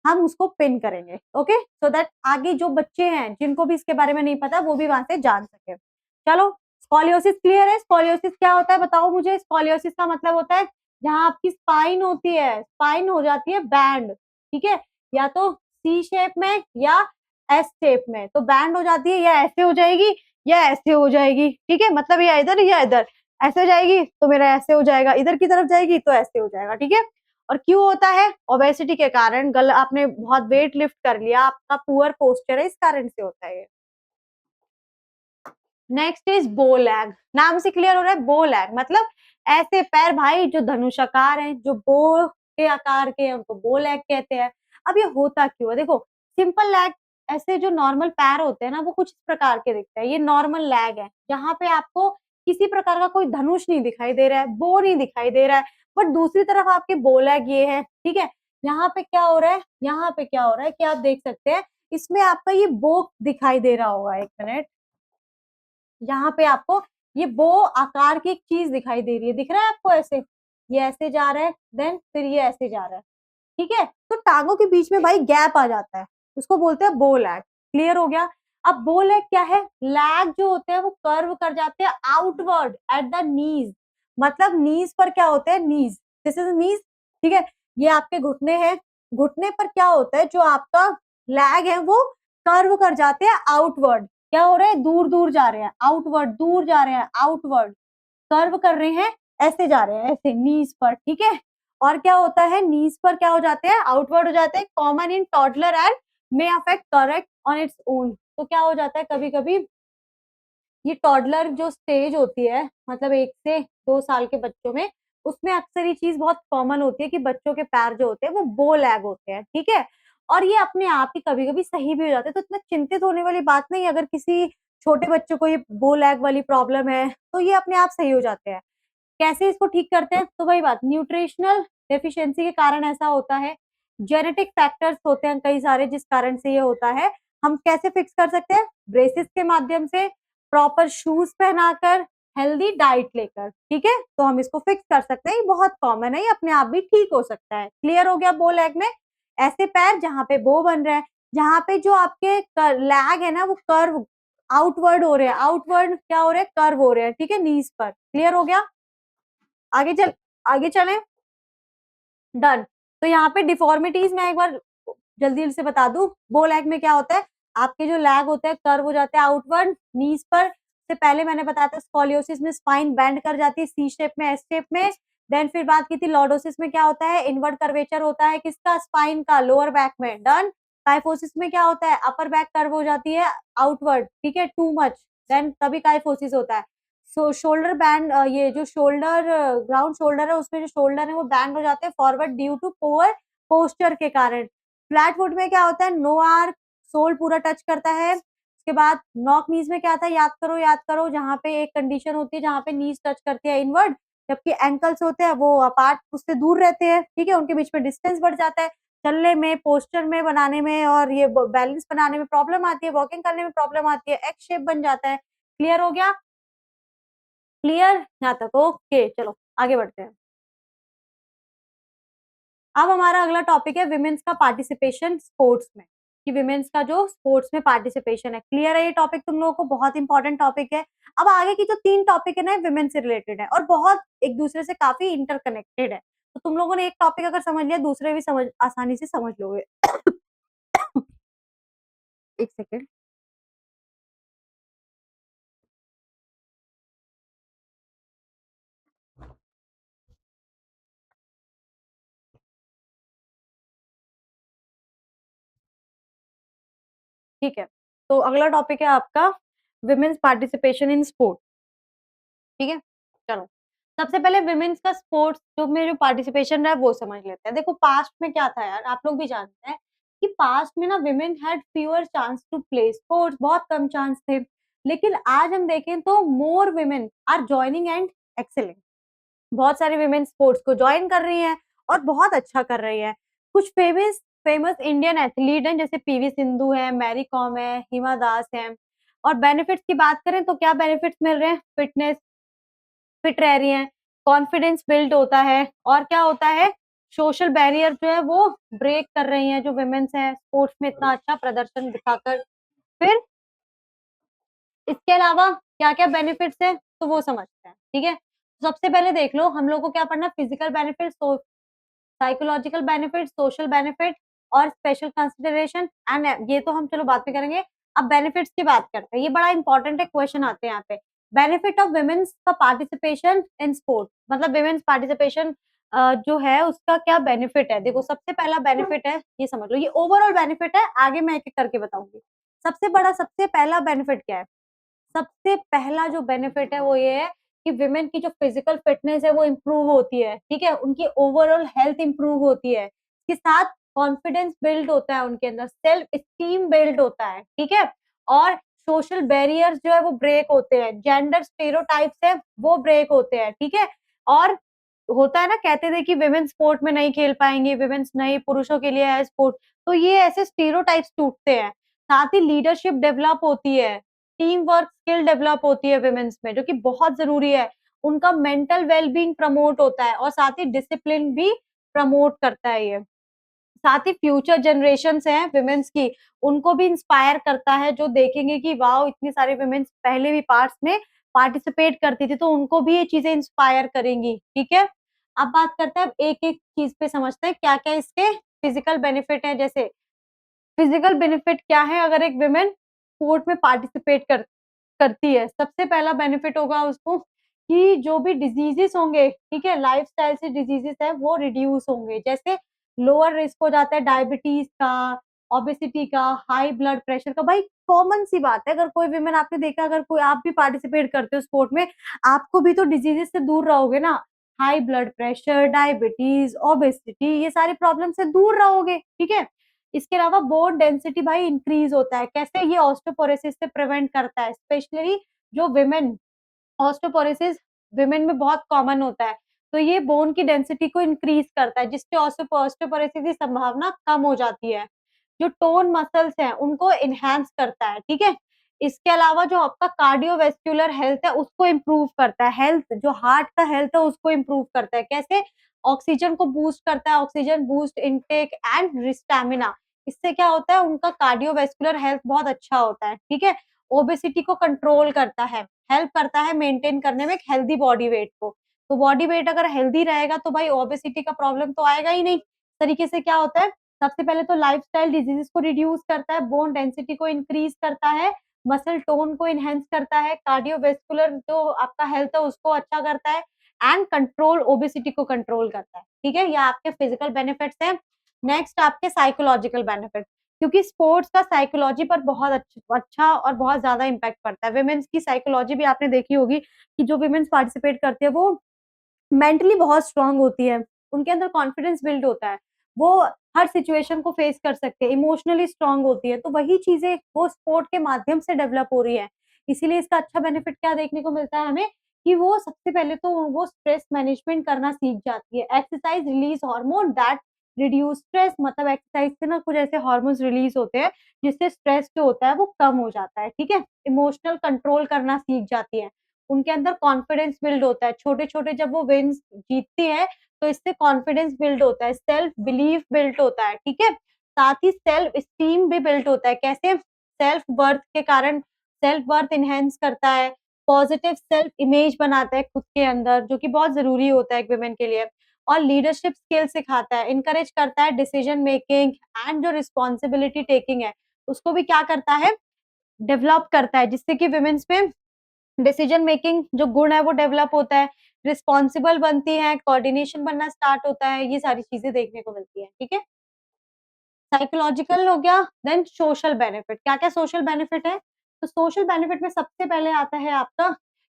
हम उसको पिन करेंगे, ओके, सो दैट आगे जो बच्चे हैं जिनको भी इसके बारे में नहीं पता वो भी वहां से जान सके। चलो, स्कॉलियोसिस क्लियर है। स्कॉलियोसिस क्या होता है बताओ मुझे। स्कॉलियोसिस का मतलब होता है जहां आपकी स्पाइन होती है, स्पाइन हो जाती है बैंड, ठीक है, या तो सी शेप में या एस शेप में। तो बैंड हो जाती है, या ऐसे हो जाएगी या ऐसे हो जाएगी, ठीक है, मतलब या इधर या इधर, ऐसे हो जाएगी तो मेरा ऐसे हो जाएगा, इधर की तरफ जाएगी तो ऐसे हो जाएगा, ठीक है। और क्यों होता है, ओबेसिटी के कारण, गल आपने बहुत वेट लिफ्ट कर लिया, आपका पुअर पोस्चर है, इस कारण से होता है। नेक्स्ट इज बो लैग। नाम से क्लियर हो रहा है, बो लैग मतलब ऐसे पैर भाई जो धनुषाकार हैं, जो बो के आकार के हैं, उनको बो लैग कहते हैं। अब ये होता क्यों है, देखो सिंपल लैग ऐसे जो नॉर्मल पैर होते हैं ना वो कुछ इस प्रकार के दिखते हैं, ये नॉर्मल लैग है जहाँ पे आपको किसी प्रकार का कोई धनुष नहीं दिखाई दे रहा है, बो नहीं दिखाई दे रहा है, बट दूसरी तरफ आपके बो लैग ये है, ठीक है। यहाँ पे क्या हो रहा है, यहाँ पे क्या हो रहा है कि आप देख सकते हैं इसमें आपका ये बो दिखाई दे रहा होगा, एक मिनट, यहाँ पे आपको ये बो आकार की एक चीज दिखाई दे रही है, दिख रहा है आपको ऐसे, ये ऐसे जा रहा है, देन फिर ये ऐसे जा रहा है, ठीक है। तो टांगों के बीच में भाई गैप आ जाता है, उसको बोलते हैं बो लैग। क्लियर हो गया। अब बो लैग क्या है, लैग जो होते हैं वो कर्व कर जाते हैं आउटवर्ड एट द नीज, मतलब नीज पर क्या होते हैं, नीज, दिस इज नीज, ठीक है। ये आपके घुटने हैं, घुटने पर क्या होता है, जो आपका लैग है वो कर्व कर जाते हैं आउटवर्ड, क्या हो रहा है, दूर दूर जा रहे हैं, आउटवर्ड, दूर जा रहे हैं, आउटवर्ड कर्व कर रहे हैं, ऐसे जा रहे हैं, ऐसे नीज पर, ठीक है। और क्या होता है, नीज पर क्या हो जाते हैं, आउटवर्ड हो जाते हैं, common in toddler and may affect correct on its own. तो क्या हो जाता है कभी कभी, ये टॉडलर जो स्टेज होती है, मतलब 1 से 2 साल के बच्चों में, उसमें अक्सर ये चीज बहुत कॉमन होती है कि बच्चों के पैर जो होते हैं वो बो लैग होते हैं, ठीक है। और ये अपने आप ही कभी कभी सही भी हो जाते हैं, तो इतना चिंतित होने वाली बात नहीं है। अगर किसी छोटे बच्चों को ये बो लैग वाली प्रॉब्लम है तो ये अपने आप सही हो जाते हैं। कैसे इसको ठीक करते हैं, तो वही बात, न्यूट्रिशनल डेफिशिएंसी के कारण ऐसा होता है, जेनेटिक फैक्टर्स होते हैं कई सारे जिस कारण से ये होता है। हम कैसे फिक्स कर सकते हैं, ब्रेसिस के माध्यम से, प्रॉपर शूज पहनाकर, हेल्दी डाइट लेकर, ठीक है, तो हम इसको फिक्स कर सकते हैं। ये बहुत कॉमन है, ये अपने आप भी ठीक हो सकता है। क्लियर हो गया। बो लैग में ऐसे पैर जहाँ पे बो बन रहा है, जहाँ पे जो आपके लैग है ना वो कर्व आउटवर्ड हो रहे हैं, आउटवर्ड क्या हो रहे हैं, कर्व हो रहे हैं, ठीक है, नीज पर। क्लियर हो गया। आगे चल, आगे चलें, डन। तो यहाँ पे डिफॉर्मिटीज मैं एक बार जल्दी से बता दूं, बो लैग में क्या होता है, आपके जो लैग होते हैं कर्व हो जाते हैं आउटवर्ड नीज पर, से पहले मैंने बताया था स्कॉलियोसिस में स्पाइन बेंड कर जाती है सी शेप में, एस शेप में। देन फिर बात की थी लॉर्डोसिस में क्या होता है, इनवर्ट कर्वेचर होता है किसका, स्पाइन का, लोअर बैक में, डन। काइफोसिस में क्या होता है, अपर बैक कर्व हो जाती है आउटवर्ड, ठीक है, टू मच, देन तभी काइफोसिस होता है। सो शोल्डर बैंड, ये जो शोल्डर, ग्राउंड शोल्डर है उसमें जो शोल्डर है वो बैंड हो जाते हैं forward due to poor posture के कारण। फ्लैट फुट में क्या होता है, नो आर्क, सोल पूरा टच करता है। उसके बाद नॉक नीज में क्या था, याद करो, याद करो, जहाँ पे एक कंडीशन होती है जहाँ पे नीज टच करती है इनवर्ड, जबकि एंकल्स होते हैं वो अपार्ट, उससे दूर रहते हैं, ठीक है, उनके बीच में डिस्टेंस बढ़ जाता है। चलने में, पोस्चर में बनाने में और ये बैलेंस बनाने में प्रॉब्लम आती है, वॉकिंग करने में प्रॉब्लम आती है, एक्स शेप बन जाता है। क्लियर हो गया। क्लियर यहाँ तक, ओके, चलो आगे बढ़ते हैं। अब हमारा अगला टॉपिक है विमेन्स का पार्टिसिपेशन स्पोर्ट्स में, कि विमेन्स का जो स्पोर्ट्स में पार्टिसिपेशन है। क्लियर है ये टॉपिक तुम लोगों को, बहुत इंपॉर्टेंट टॉपिक है। अब आगे की जो 3 टॉपिक है ना विमेन से रिलेटेड है और बहुत एक दूसरे से काफी इंटरकनेक्टेड है, तो तुम लोगों ने एक टॉपिक अगर समझ लिया दूसरे भी समझ आसानी से समझ लोगे। एक सेकेंड। ठीक है, तो अगला टॉपिक है आपका विमेन्स पार्टिसिपेशन इन स्पोर्ट, ठीक है। चलो, सबसे पहले विमेन्स का स्पोर्ट्स जो में जो पार्टिसिपेशन रहा है वो समझ लेते हैं। देखो पास्ट में क्या था यार, आप लोग भी जानते हैं कि पास्ट में ना women had fewer chance to play sports, बहुत कम चांस थे। लेकिन आज हम देखें तो more women are joining and excelling, बहुत सारी विमेन स्पोर्ट्स को ज्वाइन कर रही हैं और बहुत अच्छा कर रही हैं। कुछ फेमस फेमस इंडियन एथलीट हैं जैसे पीवी सिंधु है, मैरी कॉम है, हिमा दास है। और बेनिफिट्स की बात करें तो क्या बेनिफिट्स मिल रहे हैं, फिटनेस, फिट रह रही हैं, कॉन्फिडेंस बिल्ड होता है, और क्या होता है, सोशल बैरियर जो है वो ब्रेक कर रही हैं जो विमेन्स हैं स्पोर्ट्स में इतना अच्छा प्रदर्शन दिखाकर। फिर इसके अलावा क्या क्या बेनिफिट्स है तो वो समझते हैं, ठीक है। सबसे पहले देख लो, हम लोग को क्या पढ़ना, physical benefit, psychological benefit, social benefit और स्पेशल कंसिडरेशन एंड, ये तो हम चलो बात में करेंगे। अब बेनिफिट्स की बात करते हैं, ये बड़ा इंपॉर्टेंट है, क्वेश्चन आते हैं यहाँ पे। बेनिफिट ऑफ विमेन्स का पार्टिसिपेशन इन स्पोर्ट, मतलब विमेन्स पार्टिसिपेशन जो है उसका क्या बेनिफिट है। देखो सबसे पहला बेनिफिट है, ये समझ लो, ये ओवरऑल बेनिफिट है, आगे मैं एक एक करके बताऊंगी। सबसे बड़ा, सबसे पहला बेनिफिट क्या है, सबसे पहला जो बेनिफिट है वो ये है कि विमेन की जो फिजिकल फिटनेस है वो इम्प्रूव होती है, ठीक है, उनकी ओवरऑल हेल्थ इम्प्रूव होती है। इसके साथ कॉन्फिडेंस बिल्ड होता है उनके अंदर, सेल्फ स्टीम बिल्ड होता है, ठीक है? और सोशल बैरियर्स जो है वो ब्रेक होते हैं, जेंडर स्टेरियोटाइप्स है वो ब्रेक होते हैं, ठीक है? और होता है ना, कहते थे कि विमेन स्पोर्ट में नहीं खेल पाएंगे, विमेन्स नहीं, पुरुषों के लिए है स्पोर्ट, तो ये ऐसे स्टीरियोटाइप्स टूटते हैं। साथ ही लीडरशिप डेवलप होती है, टीम वर्क स्किल डेवलप होती है विमेन्स में, जो कि बहुत जरूरी है। उनका मेंटल वेलबींग प्रमोट होता है और साथ ही डिसिप्लिन भी प्रमोट करता है ये। साथ ही फ्यूचर जनरेशंस हैं विमेन्स की, उनको भी इंस्पायर करता है, जो देखेंगे कि वाओ इतनी सारी विमेन्स पहले भी पार्ट्स में पार्टिसिपेट करती थी, तो उनको भी ये चीजें इंस्पायर करेंगी, ठीक है? अब बात करते हैं, अब एक-एक चीज पे समझते हैं क्या-क्या इसके फिजिकल बेनिफिट हैं। जैसे फिजिकल बेनिफिट क्या है अगर एक विमेन स्पोर्ट में पार्टिसिपेट करती है? सबसे पहला बेनिफिट होगा उसको कि जो भी डिजीजेस होंगे, ठीक है, लाइफस्टाइल से डिजीजेस है वो रिड्यूस होंगे। जैसे लोअर रिस्क हो जाता है डायबिटीज का, ओबेसिटी का, हाई ब्लड प्रेशर का। भाई कॉमन सी बात है, अगर कोई विमेन आपने देखा, अगर कोई आप भी पार्टिसिपेट करते हो स्पोर्ट में, आपको भी तो डिजीजेस से दूर रहोगे ना। High blood pressure, diabetes, obesity, ये सारी प्रॉब्लम से दूर रहोगे, ठीक है? इसके अलावा बोन डेंसिटी भाई इंक्रीज होता है। कैसे? ये ऑस्टियोपोरोसिस से प्रिवेंट करता है, स्पेशली जो विमेन, ऑस्टियोपोरोसिस विमेन में बहुत कॉमन होता है, तो ये बोन की डेंसिटी को इंक्रीज करता है, जिससे ऑस्टियोपोरोसिस की संभावना कम हो जाती है। जो टोन मसल्स हैं उनको एनहांस करता है, ठीक है? इसके अलावा जो आपका कार्डियोवैस्कुलर हेल्थ है उसको इम्प्रूव करता है, हेल्थ जो हार्ट का हेल्थ है उसको इम्प्रूव करता है। कैसे? ऑक्सीजन को बूस्ट करता है, oxygen boost intake and stamina. इससे क्या होता है, उनका कार्डियोवैस्कुलर हेल्थ बहुत अच्छा होता है, ठीक है? ओबेसिटी को कंट्रोल करता है, हेल्प करता है मेंटेन करने में एक हेल्दी बॉडी वेट को। तो बॉडी वेट अगर हेल्दी रहेगा तो भाई ओबेसिटी का प्रॉब्लम तो आएगा ही नहीं। तरीके से क्या होता है, सबसे पहले तो लाइफस्टाइल डिजीजेस को रिड्यूस करता है, बोन डेंसिटी को इंक्रीज करता है, मसल टोन को एनहांस करता है, कार्डियोवैस्कुलर जो आपका हेल्थ है उसको अच्छा करता है, एंड कंट्रोल ओबेसिटी को कंट्रोल करता है, ठीक है? ये आपके फिजिकल बेनिफिट्स हैं। नेक्स्ट आपके साइकोलॉजिकल बेनिफिट, क्योंकि स्पोर्ट्स का साइकोलॉजी पर बहुत अच्छा और बहुत ज्यादा इम्पैक्ट पड़ता है। वुमेन्स की साइकोलॉजी भी आपने देखी होगी कि जो वुमेन्स पार्टिसिपेट करती है वो मेंटली बहुत स्ट्रांग होती है, उनके अंदर कॉन्फिडेंस बिल्ड होता है, वो हर सिचुएशन को फेस कर सकते हैं, इमोशनली स्ट्रांग होती है, तो वही चीजें वो स्पोर्ट के माध्यम से डेवलप हो रही है। इसीलिए इसका अच्छा बेनिफिट क्या देखने को मिलता है हमें, कि वो सबसे पहले तो वो स्ट्रेस मैनेजमेंट करना सीख जाती है। Exercise release hormone that reduce stress, मतलब एक्सरसाइज से ना कुछ ऐसे हार्मोन्स रिलीज होते हैं जिससे स्ट्रेस जो होता है वो कम हो जाता है, ठीक है? इमोशनल कंट्रोल करना सीख जाती है, उनके अंदर कॉन्फिडेंस बिल्ड होता है। छोटे-छोटे जब वो विन्स जीतती है, तो इससे कॉन्फिडेंस बिल्ड होता है, सेल्फ बिलीफ बिल्ड होता है, ठीक है? साथ ही सेल्फ एस्टीम भी बिल्ड होता है। कैसे? सेल्फ वर्थ के कारण सेल्फ वर्थ एनहांस करता है, पॉजिटिव सेल्फ इमेज बनाता है खुद के अंदर, जो कि बहुत ज़रूरी होता है एक वुमेन के लिए, और लीडरशिप स्किल सिखाता है, एनकरेज करता है डिसीजन मेकिंग एंड जो रिस्पॉन्सिबिलिटी टेकिंग है, उसको भी क्या करता है? डेवलप करता है, जिससे कि वुमेन्स में डिसीजन मेकिंग जो गुण है वो डेवलप होता है, रिस्पॉन्सिबल बनती हैं, कोऑर्डिनेशन बनना स्टार्ट होता है, ये सारी चीज़ें देखने को मिलती हैं, ठीक है? साइकोलॉजिकल हो गया, देन सोशल बेनिफिट। क्या-क्या सोशल बेनिफिट है? तो सोशल बेनिफिट में सबसे पहले आता है आपका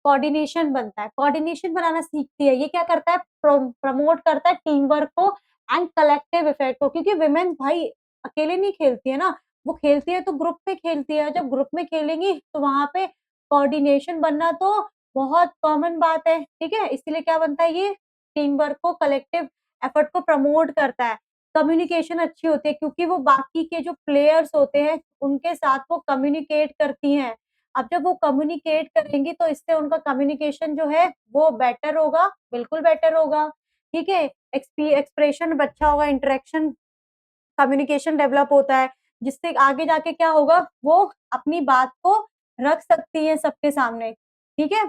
कोऑर्डिनेशन बनता है, कोऑर्डिनेशन बनाना सीखती है। ये क्या करता है? प्रमोट करता है टीम वर्क को एंड कलेक्टिव इफेक्ट को, क्योंकि वुमेन भाई अकेले नहीं खेलती है ना, वो खेलती है तो ग्रुप में खेलती है। जब ग्रुप में खेलेंगी तो वहाँ पे कोऑर्डिनेशन बनना तो बहुत कॉमन बात है, ठीक है? इसीलिए क्या बनता है ये? टीम वर्क को, कलेक्टिव एफर्ट को प्रमोट करता है। कम्युनिकेशन अच्छी होती है, क्योंकि वो बाकी के जो प्लेयर्स होते हैं, उनके साथ वो कम्युनिकेट करती हैं। अब जब वो कम्युनिकेट करेंगी तो इससे उनका कम्युनिकेशन जो है वो बेटर होगा, बिल्कुल बेटर होगा, ठीक है? एक्सप्रेशन अच्छा होगा, इंटरेक्शन, कम्युनिकेशन डेवलप होता है, जिससे आगे जाके क्या होगा, वो अपनी बात को रख सकती है सबके सामने, ठीक है?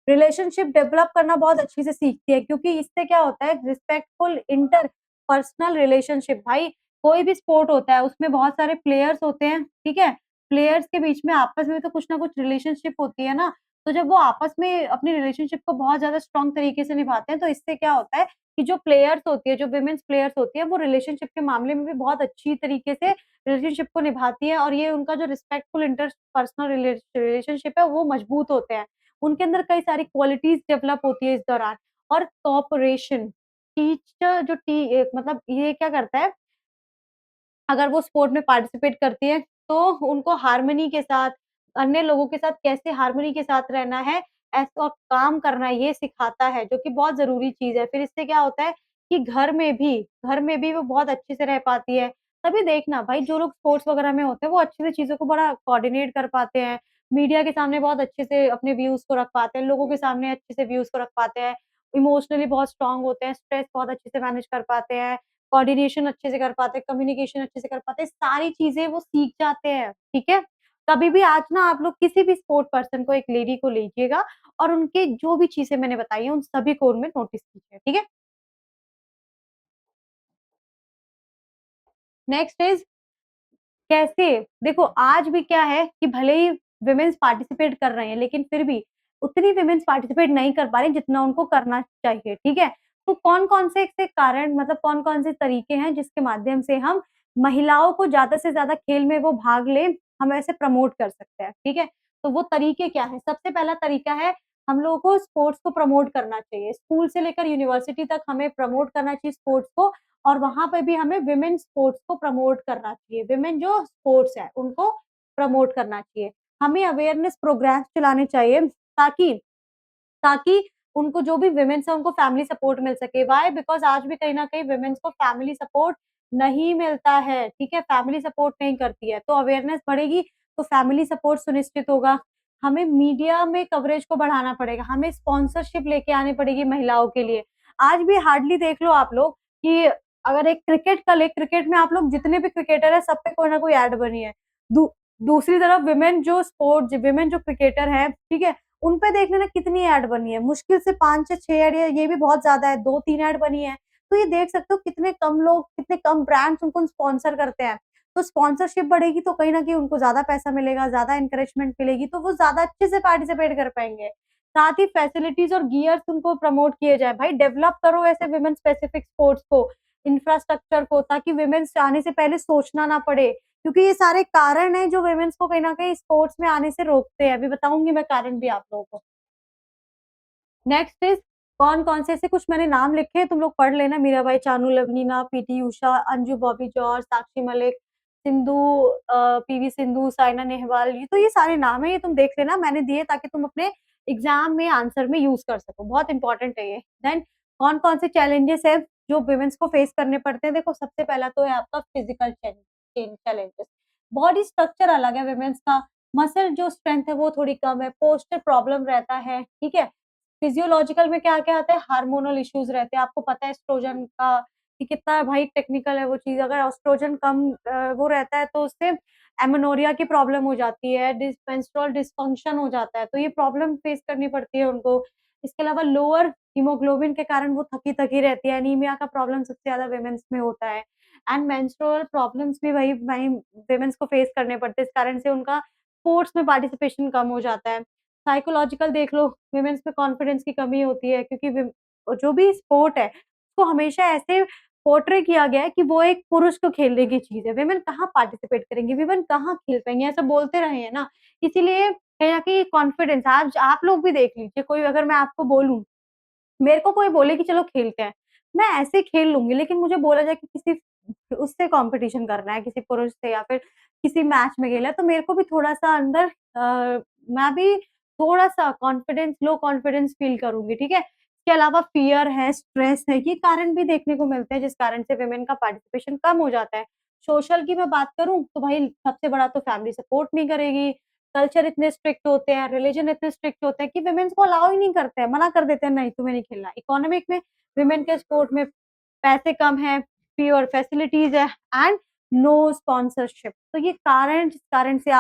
रिलेशनशिप डेवलप करना बहुत अच्छे से सीखती है, क्योंकि इससे क्या होता है, रिस्पेक्टफुल इंटरपर्सनल रिलेशनशिप। भाई कोई भी स्पोर्ट होता है उसमें बहुत सारे प्लेयर्स होते हैं, ठीक है? प्लेयर्स के बीच में आपस में तो कुछ ना कुछ रिलेशनशिप होती है ना, तो जब वो आपस में अपनी रिलेशनशिप को बहुत ज़्यादा स्ट्रॉन्ग तरीके से निभाते हैं, तो इससे क्या होता है कि जो प्लेयर्स होती है, जो वुमेन्स प्लेयर्स होती है, वो रिलेशनशिप के मामले में भी बहुत अच्छी तरीके से रिलेशनशिप को निभाती है, और ये उनका जो रिस्पेक्टफुल इंटरपर्सनल रिलेशनशिप है वो मजबूत होते हैं। उनके अंदर कई सारी क्वालिटीज़ डेवलप होती है इस दौरान, और कोऑपरेशन, टीचर जो टी मतलब ये क्या करता है, अगर वो स्पोर्ट में पार्टिसिपेट करती हैं, तो उनको हार्मनी के साथ, अन्य लोगों के साथ कैसे हार्मनी के साथ रहना है, ऐसा काम करना है, ये सिखाता है, जो कि बहुत ज़रूरी चीज़ है। फिर इससे क्या होता है कि घर में भी वो बहुत अच्छे से रह पाती है। तभी देखना भाई, जो लोग स्पोर्ट्स वगैरह में होते हैं, वो अच्छे से चीज़ों को बड़ा कोऑर्डिनेट कर पाते हैं, मीडिया के सामने बहुत अच्छे से अपने व्यूज़ को रख पाते हैं, लोगों के सामने अच्छे से व्यूज़ को रख पाते हैं, इमोशनली बहुत स्ट्रॉन्ग होते हैं, स्ट्रेस बहुत अच्छे से मैनेज कर पाते हैं, कोऑर्डिनेशन अच्छे से कर पाते हैं, कम्युनिकेशन अच्छे से कर पाते हैं, सारी चीज़ें वो सीख जाते हैं, ठीक है? कभी भी आज ना आप लोग किसी भी स्पोर्ट पर्सन को, एक लेडी को लीजिएगा और उनके जो भी चीज़ें मैंने बताई हैं, उन सभी को उनमें नोटिस कीजिए, ठीक है? नेक्स्ट इज़ कैसे? देखो, आज भी क्या है कि भले ही वुमेन्स पार्टिसिपेट कर रहे हैं, लेकिन फिर भी उतनी वुमेन्स पार्टिसिपेट नहीं कर पा रही जितना उनको करना चाहिए, ठीक है? तो कौन-कौन से ऐसे कारण, मतलब कौन-कौन से तरीके हैं जिसके माध्यम से हम महिलाओं को ज़्यादा से ज़्यादा खेल में वो भाग लें, हम ऐसे प्रमोट कर सकते हैं, ठीक है? तो वो तरीके क्या हैं? सबसे पहला तरीका है, हम लोगों को स्पोर्ट्स को प्रमोट करना चाहिए। स्कूल से लेकर यूनिवर्सिटी तक हमें प्रमोट करना चाहिए स्पोर्ट्स को, और वहाँ पे भी हमें विमेन स्पोर्ट्स को प्रमोट करना चाहिए। विमेन जो स्पोर्ट्स है, उनको प्रमोट करना चाहिए। हमें अवेयरनेस प्रोग्राम्स चलाने चाहिए, ताकि ताकि उनको, जो भी विमेन्स हैं, उनको फैमिली सपोर्ट मिल सके। व्हाई? बिकॉज़ आज भी कहीं न कहीं विमेन्स को फैमिली सपोर्ट नहीं मिलता है, ठीक है? फैमिली सपोर्ट नहीं करती है, तो अवेयरनेस बढ़ेगी, तो फैमिली सपोर्ट सुनिश्चित होगा। हमें मीडिया में कवरेज को बढ़ाना पड़ेगा, हमें स्पॉन्सरशिप लेके आनी पड़ेगी महिलाओं के लिए। आज भी हार्डली देख लो आप लोग कि अगर एक क्रिकेट का ले, क्रिकेट में आप लोग जितने भी क्रिकेटर हैं, सब पे कोई ना कोई ऐड बनी है। दू दूसरी तरफ विमेन जो क्रिकेटर हैं, ठीक है? उन पे देख लेना कितनी ऐड बनी है, मुश्किल से 5 से 6 ऐड, या ये भी बहुत ज़्यादा है, 2-3 ऐड बनी है। तो ये देख सकते हो कितने कम लोग, कितने कम ब्रांड्स उनको स्पॉन्सर करते हैं। तो स्पॉन्सरशिप बढ़ेगी तो कहीं न कहीं उनको ज़्यादा पैसा मिलेगा, ज़्यादा एनकरेजमेंट मिलेगी, तो वो ज़्यादा अच्छे से पार्टिसिपेट कर पाएँगे। साथ ही फैसिलिटीज़ और गियर्स उनको प्रमोट किए जाएँ। भाई डेवलप करो ऐसे वुमेन स्पेसिफिक स्पोर्ट्स को, इंफ्रास्ट्रक्चर को, ताकि वुमेन्स आने से पहले सोचना ना पड़े। क्योंकि ये सारे कारण हैं जो वुमेन्स को कहीं न कहीं स्पोर्ट्स में आने से रोकते हैं। अभी बताऊँगी मैं कारण भी आप लोगों को। नेक्स्ट इज़, कौन-कौन से ऐसे कुछ मैंने नाम लिखे हैं, तुम लोग पढ़ लेना। Mirabai Chanu, Lovlina, PT Usha, Anju Bobby George, Sakshi Malik, Sindhu, PV Sindhu, Saina Nehwal, ये तो ये सारे नाम हैं, ये तुम देख लेना, मैंने दिए ताकि तुम अपने एग्ज़ाम में आंसर में यूज़ कर सको, बहुत इंपॉर्टेंट है ये। देन कौन-कौन से चैलेंजेस हैं जो वुमेन्स को फेस करने पड़ते हैं? देखो, सबसे पहला तो है आपका फिज़िकल चैलेंजेस। बॉडी स्ट्रक्चर अलग है वुमेन्स का, मसल जो स्ट्रेंथ है वो थोड़ी कम है, पोस्चर प्रॉब्लम रहता है, ठीक है? फिजियोलॉजिकल में क्या-क्या आता है, हार्मोनल इश्यूज़ रहते हैं। आपको पता है एस्ट्रोजन का कि कितना भाई टेक्निकल है वो चीज़। अगर एस्ट्रोजन कम वो रहता है, तो उससे एमेनोरिया की प्रॉब्लम हो जाती है, मेंस्ट्रुअल डिसफंक्शन हो जाता है, तो ये प्रॉब्लम फेस करनी पड़ती है उनको। इसके अलावा लोअर हीमोग्लोबिन के कारण वो थकी-थकी रहती है, एनीमिया का प्रॉब्लम सबसे ज़्यादा वुमेन्स में होता है, एंड मेंस्ट्रुअल प्रॉब्लम्स भी वही वही वुमेन्स को फेस करने पड़ते हैं। इस कारण से उनका स्पोर्ट्स में पार्टिसिपेशन कम हो जाता है। साइकोलॉजिकल देख लो, वुमेन्स में कॉन्फिडेंस की कमी होती है, क्योंकि जो भी स्पोर्ट है, उसको हमेशा ऐसे पोर्ट्रे किया गया है कि वो एक पुरुष को खेलने की चीज़ है। वुमेन कहाँ पार्टिसिपेट करेंगी, वुमेन कहाँ खेल पाएँगी, ऐसा बोलते रहे हैं ना। इसीलिए कहीं न कहीं कॉन्फिडेंस, आज आप लोग भी देख लीजिए, कोई अगर मैं आपको बोलूँ, मेरे को कोई बोले कि चलो खेलते हैं, मैं ऐसे खेल लूँगी, लेकिन मुझे बोला जाए कि किसी उससे कॉम्पिटिशन करना है, किसी पुरुष से या फिर किसी मैच में खेलना है, तो मेरे को भी थोड़ा-सा अंदर मैं भी थोड़ा-सा लो कॉन्फिडेंस फ़ील करूँगी, ठीक है? इसके अलावा फ़ियर है, स्ट्रेस है, ये कारण भी देखने को मिलते हैं, जिस कारण से वुमेन का पार्टिसिपेशन कम हो जाता है। सोशल की मैं बात करूँ, तो भाई सबसे बड़ा तो फैमिली सपोर्ट नहीं करेगी, कल्चर इतने स्ट्रिक्ट होते हैं, रिलिजन इतने स्ट्रिक्ट होते हैं कि वुमेन्स को अलाउ ही नहीं करते हैं, मना कर देते हैं, नहीं तुम्हें नहीं खेलना। इकोनॉमिक में वुमेन के स्पोर्ट में पैसे कम हैं, फ्यूअर फैसिलिटीज़ है, एंड नो स्पॉन्सरशिप। तो ये कारण, जिस कारण से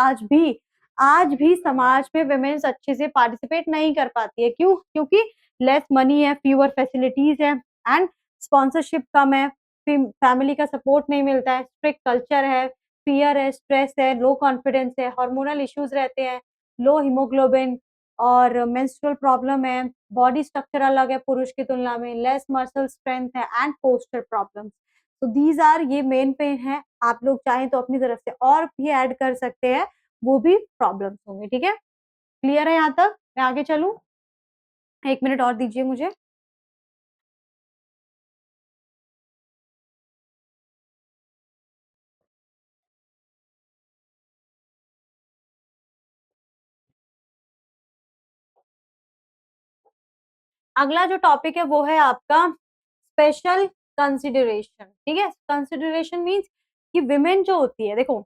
आज भी समाज में वुमेन्स अच्छे से पार्टिसिपेट नहीं कर पाती है। क्यों? क्योंकि लेस मनी है, फ्यूअर फैसिलिटीज़ है, एंड स्पॉन्सरशिप कम है, फैमिली का सपोर्ट नहीं मिलता है, स्ट्रिक्ट कल्चर है, फ़ियर है, स्ट्रेस है, लो कॉन्फिडेंस है, हार्मोनल इश्यूज़ रहते हैं, लो हीमोग्लोबिन और मेंस्ट्रुअल प्रॉब्लम है, बॉडी स्ट्रक्चर अलग है पुरुष की तुलना में, लेस मसल स्ट्रेंथ है, एंड पोस्चर प्रॉब्लम्स। तो दीज़ आर, ये मेन पे हैं। आप लोग चाहें तो अपनी तरफ से और भी ऐड कर सकते हैं, वो भी प्रॉब्लम्स होंगे, ठीक है? क्लियर है यहाँ तक? मैं आगे चलूँ? 1 मिनट और दीजिए मुझे। अगला जो टॉपिक है वो है आपका स्पेशल कंसिडरेशन। ठीक है, कंसिडरेशन मीन्स कि विमेन जो होती है, देखो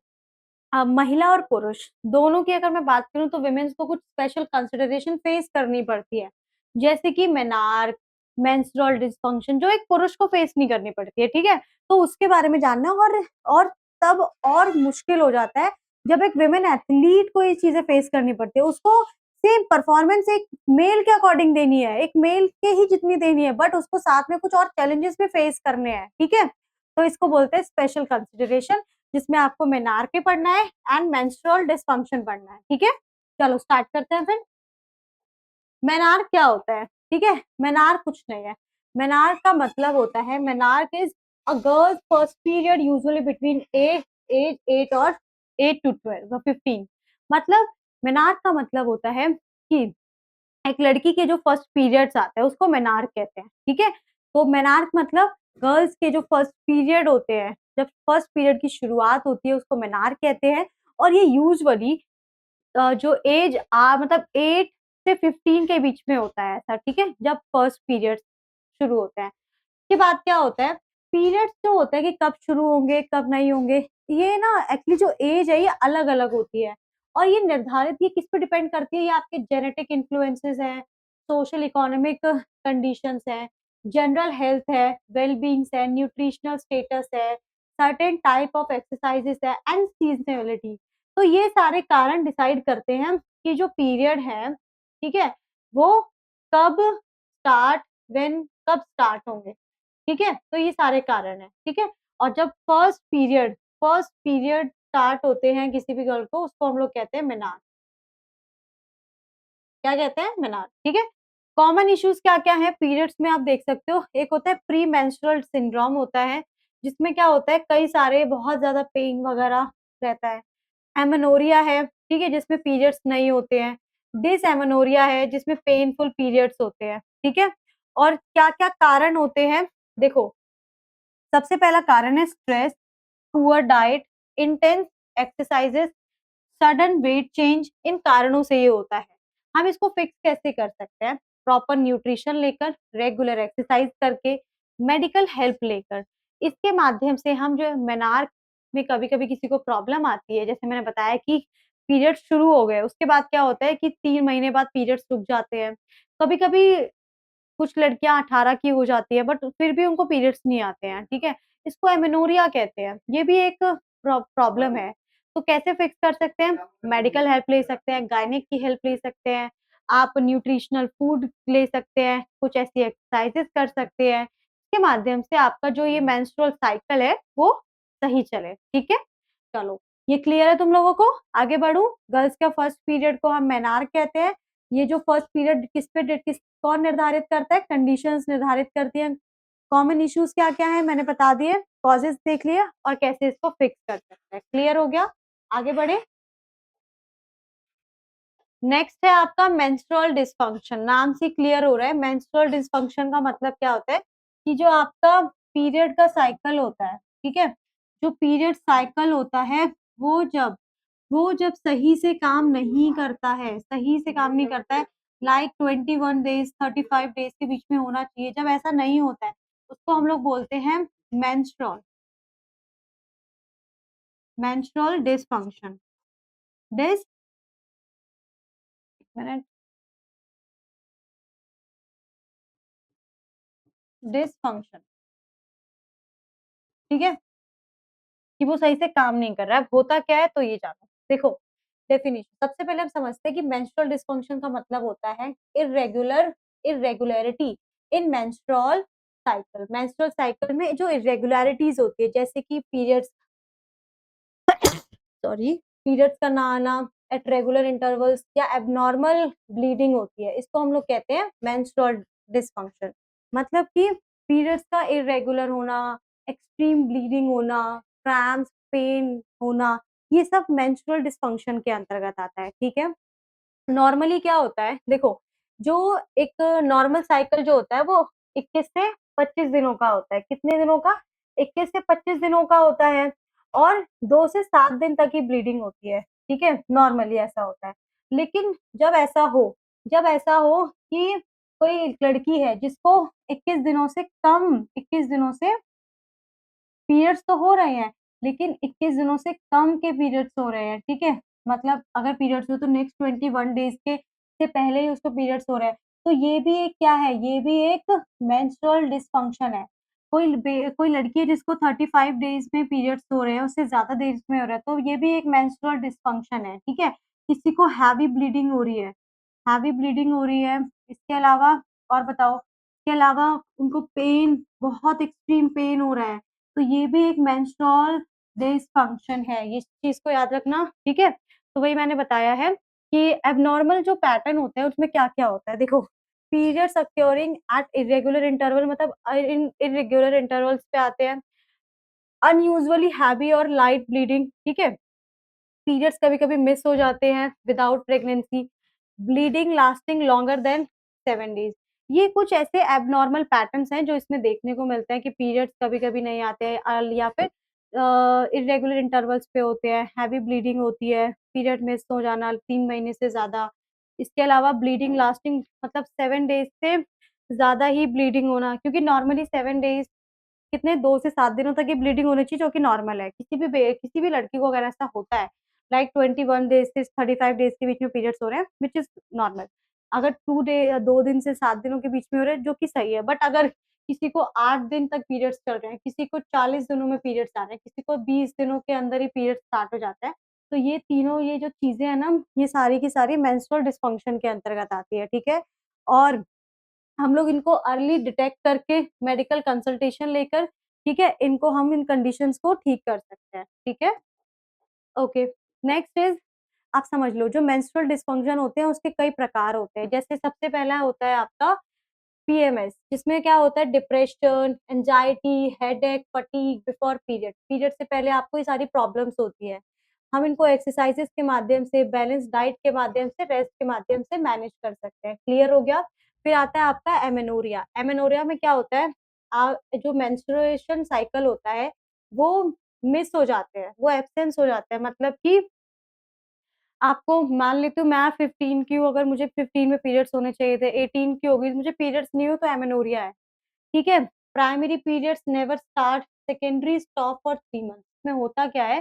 महिला और पुरुष दोनों की अगर मैं बात करूं तो विमेन्स को कुछ स्पेशल कंसिडरेशन फेस करनी पड़ती है, जैसे कि मेनार्क, मेंस्ट्रुअल डिसफंक्शन, जो एक पुरुष को फेस नहीं करनी पड़ती है। ठीक है, तो उसके बारे में जानना है। और तब और मुश्किल हो जाता है जब एक विमेन एथलीट को ये चीजें फेस करनी पड़ती है। उसको सेम परफॉर्मेंस एक मेल के अकॉर्डिंग देनी है, एक मेल के ही जितनी देनी है, बट उसको साथ में कुछ और चैलेंजेस भी फेस करने हैं। ठीक है, तो इसको बोलते हैं स्पेशल कंसिडरेशन, जिसमें आपको मेनार्की पढ़ना है एंड मेंस्ट्रुअल डिसफंक्शन पढ़ना है। ठीक है, चलो स्टार्ट करते हैं फिर। मेनार्क क्या होता है? ठीक है, मेनार्क कुछ नहीं है। मेनार्क का मतलब होता है, menarche is a girl's first period usually between age age 8 और 8 to 12 और 15। मतलब मेनार्क का मतलब होता है कि एक लड़की के जो फर्स्ट पीरियड्स आते हैं उसको मेनार्क कहते हैं। ठीक है, तो मेनार्क मतलब गर्ल्स के जो फर्स्ट पीरियड होते हैं, जब फर्स्ट पीरियड की शुरुआत होती है उसको मेनार्क कहते हैं। और ये यूजुअली जो एज मतलब 8 से 15 के बीच में होता है ऐसा। ठीक है, जब फर्स्ट पीरियड शुरू होते हैं। के बाद क्या होता है, पीरियड्स जो होता है कि कब शुरू होंगे कब नहीं होंगे, ये ना एक्चुअली जो एज है ये अलग अलग होती है। और ये निर्धारित, ये किस पे डिपेंड करती है, ये आपके जेनेटिक इन्फ्लुएंसेस हैं, सोशल इकोनॉमिक कंडीशंस हैं, जनरल हेल्थ है, वेल बींग्स है, न्यूट्रिशनल स्टेटस है, सर्टेन टाइप ऑफ एक्सरसाइजेस है एंड सीजनेबिलिटी। तो ये सारे कारण डिसाइड करते हैं कि जो पीरियड है, ठीक है, वो कब स्टार्ट, व्हेन, कब स्टार्ट होंगे। ठीक है, तो ये सारे कारण है। ठीक है, और जब फर्स्ट पीरियड स्टार्ट होते हैं किसी भी गर्ल को, उसको हम लोग कहते हैं मेनार्क। क्या कहते हैं? मेनार्क। ठीक है, कॉमन इश्यूज क्या क्या है पीरियड्स में, आप देख सकते हो। एक होता है प्री मेंस्ट्रुअल सिंड्रोम होता है, जिसमें क्या होता है कई सारे बहुत ज्यादा पेन वगैरह रहता है। एमेनोरिया है, ठीक है, जिसमें पीरियड्स नहीं होते हैं। डिसएमेनोरिया है, जिसमें पेनफुल पीरियड्स होते हैं। ठीक है, और क्या क्या कारण होते हैं, देखो सबसे पहला कारण है stress, poor diet, intense exercises, sudden weight change. इन कारणों से ये होता है। हम इसको फिक्स कैसे कर सकते हैं? प्रॉपर न्यूट्रिशन लेकर, रेगुलर एक्सरसाइज करके, मेडिकल हेल्प लेकर। इसके माध्यम से हम जो मेनार्क में कभी कभी किसी को प्रॉब्लम आती है, जैसे मैंने बताया कि पीरियड शुरू हो गए, उसके बाद क्या होता है कि 3 महीने बाद पीरियड्स रुक जाते हैं। कभी कभी कुछ लड़कियां 18 की हो जाती है बट फिर भी उनको पीरियड्स नहीं आते हैं। ठीक है, इसको एमेनोरिया कहते हैं। ये भी एक प्रॉब्लम है। तो कैसे फिक्स कर सकते हैं? मेडिकल हेल्प ले सकते हैं, गायनिक की हेल्प ले सकते हैं, आप न्यूट्रिशनल फूड ले सकते हैं, कुछ ऐसी एक्सरसाइजेस कर सकते हैं। इसके माध्यम से आपका जो ये मेंस्ट्रुअल साइकिल है वो सही चले। ठीक है, चलो ये क्लियर है तुम लोगों को? आगे बढ़ू। गर्ल्स का फर्स्ट पीरियड को हम मेनार्क कहते हैं। ये जो फर्स्ट पीरियड किस कौन निर्धारित करता है? कंडीशंस निर्धारित करती है। कॉमन इश्यूज क्या क्या है मैंने बता दिए, कॉजेस देख लिए, और कैसे इसको फिक्स कर सकते हैं। क्लियर हो गया? आगे बढ़े। नेक्स्ट है आपका मेंस्ट्रुअल डिसफंक्शन। नाम से क्लियर हो रहा है, मेंस्ट्रुअल डिसफंक्शन का मतलब क्या होता है कि जो आपका पीरियड का साइकिल होता है, ठीक है, जो पीरियड साइकिल होता है वो जब सही से काम नहीं करता है, सही से काम नहीं करता है, लाइक 21 डेज 35 डेज के बीच में होना चाहिए, जब ऐसा नहीं होता है उसको हम लोग बोलते हैं मेंस्ट्रुअल मेंस्ट्रुअल डिसफंक्शन। डिस मिनट डिसफंक्शन। ठीक है, कि वो सही से काम नहीं कर रहा है। होता क्या है तो ये जानो। देखो डेफिनेशन सबसे पहले हम समझते हैं कि मेंस्ट्रुअल डिसफंक्शन का मतलब होता है इरेगुलरिटी इन मेंस्ट्रुअल साइकिल में जो इरेगुलरिटीज होती है, जैसे कि पीरियड्स, सॉरी, पीरियड्स का ना आना एट रेगुलर इंटरवल्स, या एबनॉर्मल ब्लीडिंग होती है, इसको हम लोग कहते हैं मेंस्ट्रुअल डिसफंक्शन। मतलब कि पीरियड्स का इरेगुलर होना, एक्सट्रीम ब्लीडिंग होना, क्रैम्प्स, पेन होना, ये सब मेंस्ट्रुअल डिसफंक्शन के अंतर्गत आता है। ठीक है, नॉर्मली क्या होता है, देखो जो एक नॉर्मल साइकिल जो होता है वो 21 से 25 दिनों का होता है। कितने दिनों का? 21 से 25 दिनों का होता है। और 2 से 7 दिन तक की ब्लीडिंग होती है। ठीक है, नॉर्मली ऐसा होता है। लेकिन जब ऐसा हो कि कोई लड़की है जिसको 21 दिनों से कम 21 दिनों से पीरियड्स तो हो रहे हैं, लेकिन 21 दिनों से कम के पीरियड्स हो रहे हैं, ठीक है? मतलब अगर पीरियड्स हो तो नेक्स्ट 21 डेज़ के से पहले ही उसको पीरियड्स हो रहे हैं। तो ये भी एक क्या है? ये भी एक मेंस्ट्रुअल डिसफंक्शन है। कोई लड़की है जिसको 35 डेज़ में पीरियड्स हो रहे हैं, उससे ज़्यादा डेज़ में हो रहा है, तो ये भी एक मेंस्ट्रुअल डिसफंक्शन है, ठीक है? किसी को हेवी ब्लीडिंग हो रही है, हेवी ब्लीडिंग हो रही है। इसके अलावा और बताओ? इसके अलावा उनको पेन, बहुत एक्सट्रीम पेन हो रहा है। तो ये भी एक मेंस्ट्रुअल डिसफंक्शन है, इस चीज़ को याद रखना, ठीक है? तो वही मैंने बताया है कि एब्नॉर्मल जो पैटर्न होते हैं उसमें क्या-क्या होता है। देखो, पीरियड्स अक्यूरिंग एट इर्रेगुलर इंटरवल मतलब इन इर्रेगुलर इंटरवल्स पे आते हैं। अनयूजुअली हैवी और लाइट ब्लीडिंग, ठीक है? पीरियड्स कभी-कभी मिस हो जाते हैं without pregnancy, bleeding lasting longer than 7 days. ये कुछ ऐसे एब्नॉर्मल पैटर्न्स हैं जो इसमें देखने को मिलते हैं कि पीरियड्स कभी-कभी नहीं आते हैं या फिर इर्रेगुलर इंटरवल्स पे होते हैं, हैवी ब्लीडिंग होती है, पीरियड मिस हो जाना 3 महीने से ज़्यादा। इसके अलावा ब्लीडिंग लास्टिंग मतलब 7 डेज़ से ज़्यादा ही ब्लीडिंग होना क्योंकि नॉर्मली 7 डेज़ कितने 2 से 7 दिनों तक ये ब्लीडिंग होनी चाहिए जो कि नॉर्मल है। किसी भी लड़की को अगर ऐसा होता है लाइक 21 डेज़ से 35 डेज़ के बीच में पीरियड्स हो रहे हैं व्हिच इज़ नॉर्मल। अगर 2 दिन से 7 दिनों के बीच में हो रहे हैं जो कि सही है। बट अगर किसी को 8 दिन तक पीरियड्स चल रहे हैं, किसी को 40 दिनों में पीरियड्स आ रहे हैं, किसी को 20 दिनों के अंदर ही पीरियड्स स्टार्ट हो जाता है। तो ये तीनों ये जो चीज़ें हैं ना, ये सारी की सारी मेंस्ट्रुअल डिस्फंक्शन के अंतर्गत आती है, ठीक है? और हम लोग इनको अर्ली डिटेक्ट करके मेडिकल कंसल्टेशन लेकर, ठीक है, इनको हम इन कंडीशंस को ठीक कर सकते हैं, ठीक है? ओके, नेक्स्ट इज़ आप समझ लो जो मेंस्ट्रुअल डिस्फंक्शन होते हैं उसके कई प्रकार होते हैं। जैसे सबसे पहला होता है आपका पीएमएस जिसमें क्या होता है depression, anxiety, headache, fatigue before period. Period से पहले आपको ये सारी प्रॉब्लम्स होती है। हम इनको एक्सरसाइज़ेज़ के माध्यम से, बैलेंस डाइट के माध्यम से, रेस्ट के माध्यम से मैनेज कर सकते हैं। क्लियर हो गया? फिर आता है आपका एमेनोरिया। एमेनोरिया में क्या होता है जो मेंस्ट्रुएशन साइकिल होता है वो मिस हो जाते हैं, वो एब्सेंस हो जाते हैं मतलब कि आपको मान लेती हूँ मैं 15 की हूँ, अगर मुझे 15 में पीरियड्स होने चाहिए थे, 18 की हो गई, मुझे पीरियड्स नहीं हुए तो एमेनोरिया है, ठीक है? Primary periods never start, secondary stop for 3 months. इसमें होता क्या है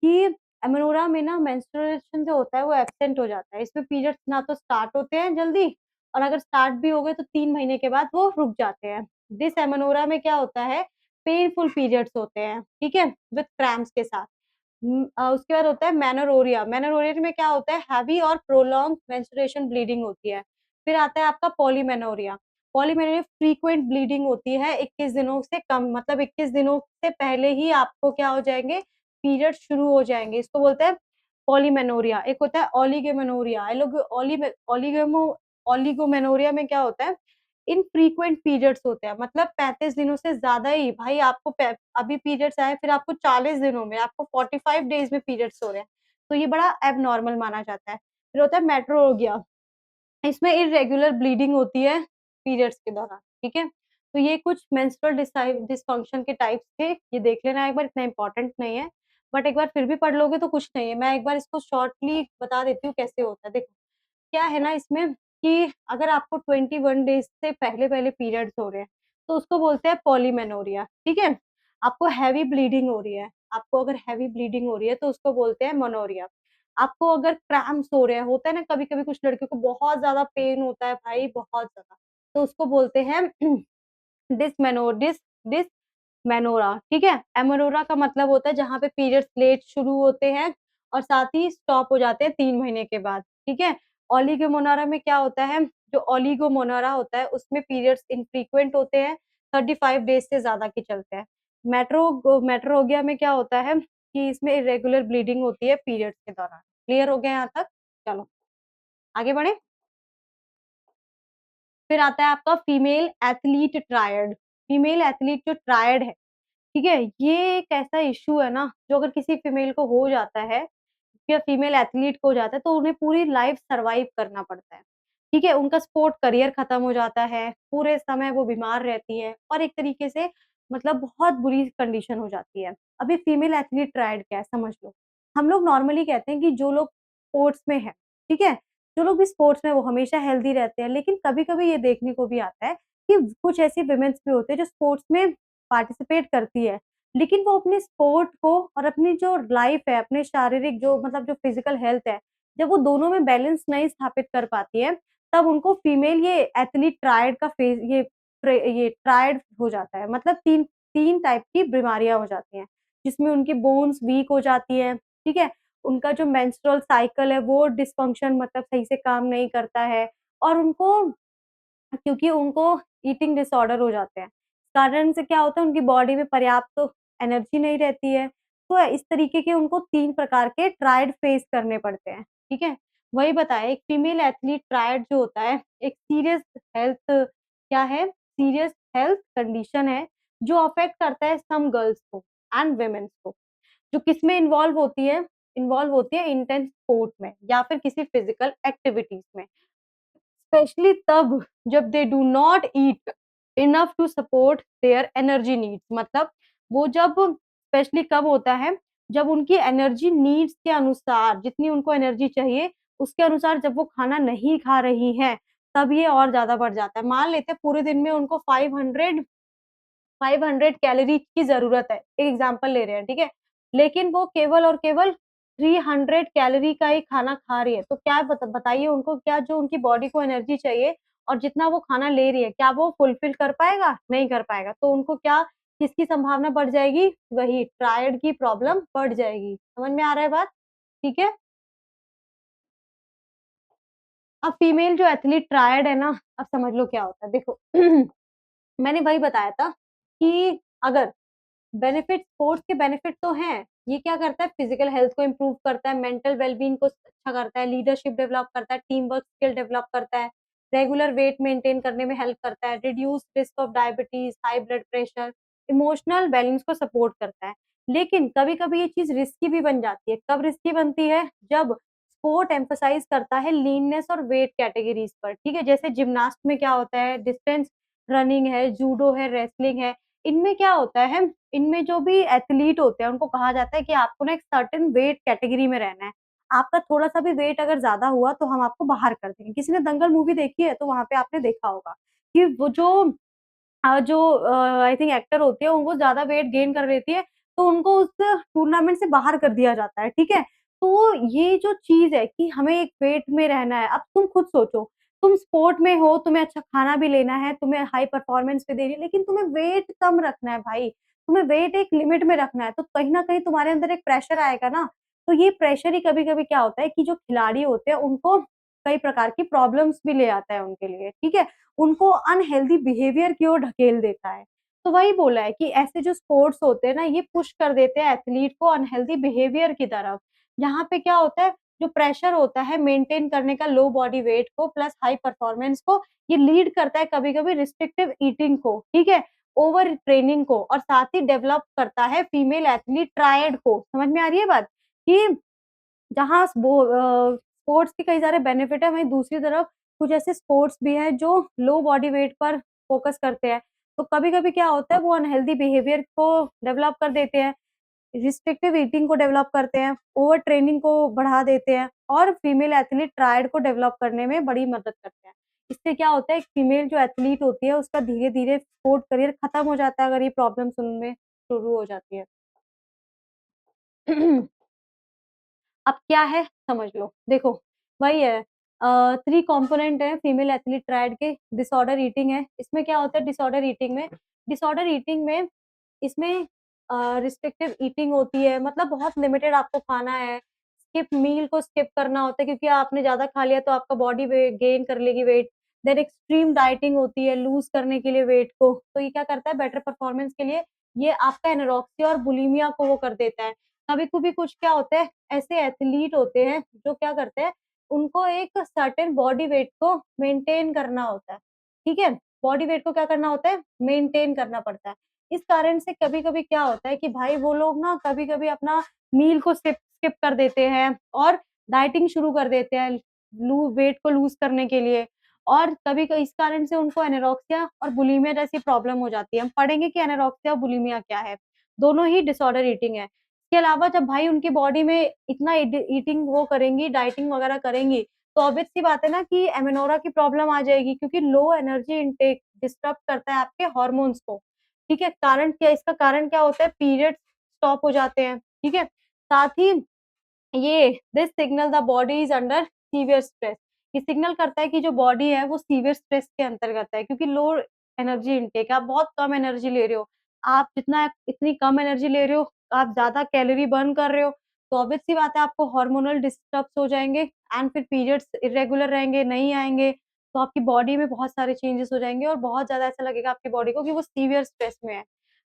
कि एमेनोरिया में ना मेंस्ट्रुएशन जो होता है वो एब्सेंट हो जाता है। इसमें पीरियड्स ना तो स्टार्ट होते हैं जल्दी और अगर स्टार्ट भी हो गए तो 3 महीने के बाद वो रुक जाते हैं। डिसएमेनोरिया में क्या होता है पेनफुल पीरियड्स होते हैं, ठीक है? विथ क्रैम्प्स के साथ। उसके बाद होता है मेनोरोरिया। मेनोरोरिया में क्या होता है हैवी और प्रोलॉन्ग मेंस्ट्रुएशन ब्लीडिंग होती है। फिर आता है आपका पॉलीमेनोरिया। पॉलीमेनोरिया फ्रीक्वेंट ब्लीडिंग होती है 21 दिनों से कम मतलब 21 दिनों से पहले ही आपको क्या हो जाएँगे पीरियड शुरू हो जाएँगे। इसको बोलते हैं पॉलीमेनोरिया। एक होता है ओलिगोमेनोरिया। ओलिगोमेनोरिया में क्या होता है इनफ्रीक्वेंट पीरियड्स होते हैं मतलब 35 दिनों से ज़्यादा ही भाई आपको अभी पीरियड्स आए फिर आपको 40 दिनों में आपको 45 डेज़ में पीरियड्स हो रहे हैं, तो ये बड़ा एबनॉर्मल माना जाता है। फिर होता है मेट्रोर्गिया, इसमें इर्रेगुलर ब्लीडिंग होती है पीरियड्स के दौरान, ठीक है? तो ये कुछ मेंस्ट्रुअल डिस्फंक्शन के टाइप्स थे, ये देख लेना एक बार इतना इम्पोर्टेंट नहीं है, बट एक बार फिर भी पढ़ लोगे तो कुछ नहीं है। मैं एक बार इसको शॉर्टली बता देती हूँ कैसे होता है। देखो क्या है ना इसमें कि अगर आपको 21 डेज़ से पहले-पहले पीरियड्स हो रहे हैं, तो उसको बोलते हैं पॉलीमेनोरिया, ठीक है? आपको हेवी ब्लीडिंग हो रही है, आपको अगर हेवी ब्लीडिंग हो रही है तो उसको बोलते हैं मोनोरिया। आपको अगर क्रैम्प्स हो रहे हैं, होता है ना कभी-कभी कुछ लड़कियों को बहुत ज़्यादा पेन होता है भाई बहुत ज़्यादा, तो उसको बोलते हैं डिसमेनोरा, ठीक है? एमेनोरा का मतलब होता है जहाँ पे पीरियड्स लेट शुरू होते हैं और साथ ही स्टॉप हो जाते हैं 3 महीने के बाद, ठीक है? ओलिगोमेनोरा में क्या होता है, जो ओलिगोमेनोरा होता है उसमें पीरियड्स इनफ्रीक्वेंट होते हैं, 35 डेज़ से ज़्यादा के चलते हैं। मेट्रोर्गिया में क्या होता है कि इसमें इर्रेगुलर ब्लीडिंग होती है पीरियड्स के दौरान। क्लियर हो गया यहाँ तक? चलो, आगे बढ़ें? फिर आता है आपका female athlete triad. Female athlete जो ट्रायड है, ठीक है? ये एक ऐसा इश्यू है ना, जो अगर किसी फीमेल को हो जाता है या फीमेल एथलीट को हो जाता है, तो उन्हें पूरी लाइफ सर्वाइव करना पड़ता है, ठीक है? उनका स्पोर्ट करियर खत्म हो जाता है, पूरे समय वो बीमार रहती है और एक तरीके से मतलब बहुत बुरी कंडीशन हो जाती है। अभी फीमेल एथलीट ट्रायड क्या है समझ लो। हम लोग नॉर्मली कहते हैं कि जो लोग स्पोर्ट्स में हैं, ठीक है? जो लोग भी स्पोर्ट्स में वो हमेशा हेल्दी रहते हैं, लेकिन कभी-कभी ये देखने को भी आता है कि कुछ ऐसी वुमेन्स भी होती है जो स्पोर्ट्स में पार्टिसिपेट करती है, लेकिन वो अपने स्पोर्ट को और अपनी जो लाइफ है, अपने शारीरिक जो मतलब जो फिजिकल हेल्थ है, जब वो दोनों में बैलेंस नहीं स्थापित कर पाती है, तब उनको फीमेल ये एथलीट ट्रायड का फेज़ ये ट्रायड हो जाता है। मतलब 3 टाइप की बीमारियाँ हो जाती हैं, जिसमें उनकी बोन्स वीक हो जाती हैं, ठीक है? उनका जो मेंस्ट्रुअल साइकिल है वो डिसफंक्शन मतलब सही से काम नहीं करता है और उनको क्योंकि उनको ईटिंग डिसऑर्डर हो जाते हैं। इस कारण से क्या होता है उनकी बॉडी में पर्याप्त एनर्जी नहीं रहती है। तो इस तरीके के उनको 3 प्रकार के ट्रायड फेस करने पड़ते हैं, ठीक है? वही बताया एक फीमेल एथलीट ट्रायड जो होता है, एक सीरियस हेल्थ कंडीशन है, जो अफेक्ट करता है सम गर्ल्स को एंड वुमेन्स को। जो किसमें इन्वॉल्व होती है इंटेंस स्पोर्ट में या फिर किसी फिजिकल एक्टिविटीज़ में। स्पेशली तब जब they do not eat enough to support their energy needs मतलब वो जब स्पेशली कब होता है जब उनकी एनर्जी नीड्स के अनुसार जितनी उनको एनर्जी चाहिए उसके अनुसार जब वो खाना नहीं खा रही हैं तब ये और ज्यादा बढ़ जाता है। मान लेते हैं पूरे दिन में उनको 500 कैलोरी की ज़रूरत है, एक एग्ज़ाम्पल ले रहे हैं, ठीक है? लेकिन वो केवल और केवल 300 कैलोरी का ही खाना खा रही है, तो क्या बताइए उनको क्या जो उनकी बॉडी को एनर्जी चाहिए और जितना वो खाना ले रही है, क्या वो फुलफिल कर पाएगा? नहीं कर पाएगा। तो उनको क्या किसकी संभावना बढ़ जाएगी? वही टायर्ड की प्रॉब्लम बढ़ जाएगी। समझ में आ रहा है बात? ठीक है? अब फीमेल जो एथलीट ट्रायड है ना, अब समझ लो क्या होता है। देखो मैंने वही बताया था कि अगर बेनिफिट स्पोर्ट्स के बेनिफिट तो हैं। ये क्या करता है फिजिकल हेल्थ को इम्प्रूव करता है, मेंटल वेलबीइंग को अच्छा करता है, लीडरशिप डेवलप करता है, टीम वर्क स्किल डेवलप करता है, रेगुलर वेट मेंटेन करने में हेल्प करता है, reduce risk of diabetes, high blood pressure, emotional balance को सपोर्ट करता है। लेकिन कभी-कभी ये चीज़ रिस्की भी बन जाती है। कब रिस्की बनती है? जब स्पोर्ट एम्फसाइज करता है लीननेस और वेट कैटेगरीज पर, ठीक है? जैसे जिम्नास्ट में क्या होता है डिस्टेंस रनिंग है, जूडो है, रेसलिंग है। इनमें क्या होता है इनमें जो भी एथलीट होते हैं उनको कहा जाता है कि आपको ना एक सर्टेन वेट कैटेगरी में रहना है। आपका थोड़ा-सा भी वेट अगर ज़्यादा हुआ तो हम आपको बाहर कर देंगे। किसी ने दंगल मूवी देखी है तो वहाँ पे आपने देखा होगा कि वो जो आई थिंक एक्टर होती है वो ज़्यादा वेट गेन कर लेती है तो उनको उस टूर्नामेंट से बाहर कर दिया जाता है, ठीक है? तो ये जो चीज़ है कि हमें एक वेट में रहना है। अब तुम खुद सोचो, तुम स्पोर्ट में हो, तुम्हें अच्छा खाना भी लेना है, तुम्हें हाई परफॉर्मेंस भी देनी है, लेकिन तुम्हें वेट कम रखना है भाई। तुम्हें वेट एक लिमिट में रखना है, तो कहीं न कहीं तुम्हारे अंदर एक प्रेशर आएगा ना, तो ये प्रेशर ही कभी-कभी क्या होता है कि जो खिलाड़ी होते हैं, उनको कई प्रकार की प्रॉब्लम्स भी ले आता है उनके लिए, ठीक है? उनको अनहेल्दी बिहेवियर की ओर ढकेल देता है। तो वही बोला है कि ऐसे जो स्पोर्ट्स होते हैं ना, ये पुश कर देते हैं एथलीट को अनहेल्दी बिहेवियर की तरफ। जहाँ पे क्या होता है, जो प्रेशर होता है मेंटेन करने का लो बॉडी वेट को प्लस हाई परफॉर्मेंस को, ये लीड करता है कभी-कभी रिस्ट्रिक्टिव ईटिंग को, ठीक है? ओवर ट्रेनिंग को और साथ ही डेवलप करता है फीमेल एथलीट ट्रायड को। समझ में आ रही है बात? कि जहाँ स्पोर्ट्स के कई सारे बेनिफिट है, वहीं दूसरी तरफ कुछ ऐसे स्पोर्ट्स भी हैं जो लो बॉडी वेट पर फ़ोकस करते हैं। तो कभी-कभी क्या होता है वो अनहेल्दी बिहेवियर को डेवलप कर देते हैं, रिस्ट्रिक्टिव ईटिंग को डेवलप करते हैं, ओवर ट्रेनिंग को बढ़ा देते हैं और फीमेल एथलीट ट्रायड को डेवलप करने में बड़ी मदद करते हैं। इससे क्या होता है फीमेल जो एथलीट होती है उसका धीरे-धीरे स्पोर्ट करियर खत्म हो जाता है अगर ये प्रॉब्लम्स उनमें शुरू हो जाती है। अब क्या है समझ लो। देखो वही है 3 कंपोनेंट है फीमेल एथलीट ट्रायड के डिसऑर्डर ईटिंग है। इसमें क्या होता है डिसऑर्डर ईटिंग में इसमें रिस्ट्रिक्टिव ईटिंग होती है मतलब बहुत लिमिटेड आपको खाना है। स्किप मील को स्किप करना होता है क्योंकि आपने ज़्यादा खा लिया तो आपका बॉडी वे गेन कर लेगी वेट। देन एक्सट्रीम डाइटिंग होती है लूज़ करने के लिए वेट को। तो ये क्या करता है बेटर परफॉर्मेंस के लिए ये आपका एनोरेक्सिया और बुलिमिया को वो कर देता है। कभी-कभी कुछ क्या होता है ऐसे एथलीट होते हैं जो क्या करते हैं उनको एक सर्टेन बॉडी वेट को मेंटेन करना होता है, ठीक है? बॉडी वेट को क्या करना होता है मेंटेन करना पड़ता है। इस कारण से कभी-कभी क्या होता है कि भाई वो लोग ना कभी-कभी अपना मील को स्किप कर देते हैं और डाइटिंग शुरू कर देते हैं लू वेट को लूज़ करने के लिए और कभी क इस कारण से उनको एनोरेक्सिया और बुलिमिया जैसी प्रॉब्लम हो जाती है। हम पढ़ेंगे कि एनोरेक्सिया और बुलिमिया क्या है, दोनों ही डिसऑर्डर ईटिंग है। इसके अलावा जब भाई उनकी बॉडी में इतना ईटिंग वो करेंगी, डाइटिंग वगैरह करेंगी, तो ऑब्वियस सी बात है ना कि एमेनोरा की प्रॉब्लम आ जाएगी, क्योंकि लो एनर्जी इनटेक डिस्टर्ब करता है आपके हार्मोन्स को। ठीक है, कारण क्या, इसका कारण क्या होता है, पीरियड स्टॉप हो जाते हैं। ठीक है, साथ ही ये this signal the body is under severe stress, ये सिग्नल करता है कि जो बॉडी है वो सीवियर स्ट्रेस के अंतर्गत है, क्योंकि लो एनर्जी इनटेक, आप बहुत कम एनर्जी ले रहे हो। आप जितना इतनी कम एनर्जी ले रहे हो, आप ज्यादा कैलोरी बर्न कर रहे हो, तो ऑब्वियस सी बात है आपको हार्मोनल डिस्टर्ब्स हो जाएंगे, एंड फिर पीरियड्स इरेगुलर रहेंगे, नहीं आएंगे, तो आपकी बॉडी में बहुत सारे चेंजेस हो जाएंगे और बहुत ज्यादा ऐसा लगेगा आपकी बॉडी को कि वो सीवियर स्ट्रेस में है।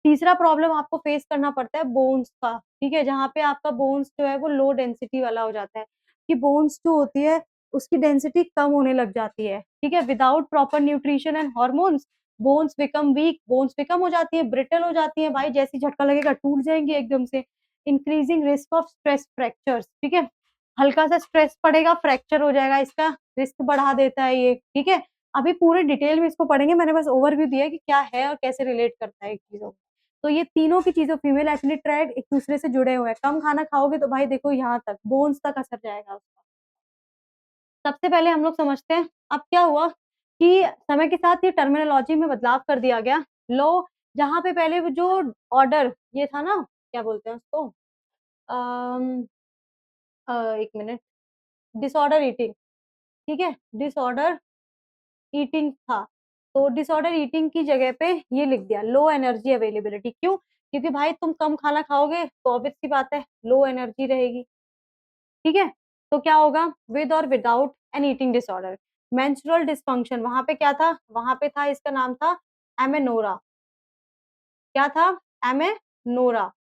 तीसरा प्रॉब्लम आपको फेस करना पड़ता है बोन्स का। ठीक है, जहाँ पे आपका बोन्स जो है वो लो डेंसिटी वाला हो जाता है, कि बोन्स जो होती है उसकी डेंसिटी कम होने लग जाती है। ठीक है, without proper nutrition and hormones bones become weak, bones become हो जाती है, ब्रिटल हो जाती है, भाई जैसी झटका लगेगा टूट जाएंगी एकदम से। Increasing risk of stress fractures, ठीक है, हल्का सा स्ट्रेस पड़ेगा फ्रैक्चर हो जाएगा, इसका रिस्क बढ़ा देता है ये। ठीक है, अभी पूरे डिटेल में इसको पढ़ेंगे, मैंने बस ओवरव्यू दिया है कि क्या है और कैसे रिलेट करता है एक चीजों। तो ये तीनों की चीजों, फीमेल एथलीट ट्रैक एक दूसरे से जुड़े हुए हैं। कम खाना खाओगे तो भाई देखो यहाँ तक बोन्स तक असर जाएगा उसका। सबसे पहले हम लोग समझते हैं अब क्या हुआ कि समय के साथ ये टर्मिनोलॉजी में बदलाव कर दिया गया। लो, जहाँ पे पहले वो जो ऑर्डर ये था ना, क्या बोलते हैं उसको, अम, एक मिनट, डिसऑर्डर ईटिंग। ठीक है, डिसऑर्डर ईटिंग था, तो डिसऑर्डर ईटिंग की जगह पे ये लिख दिया लो एनर्जी अवेलेबिलिटी। क्यों? क्योंकि भाई तुम कम खाना खाओगे तो ऑब्वियस सी बात है लो एनर्जी रहेगी। ठीक है, तो क्या होगा, विद और without an eating disorder. Menstrual dysfunction, वहां पे क्या था, वहां पे था, इसका नाम था एमेनोरा। क्या था? एमेनोरा।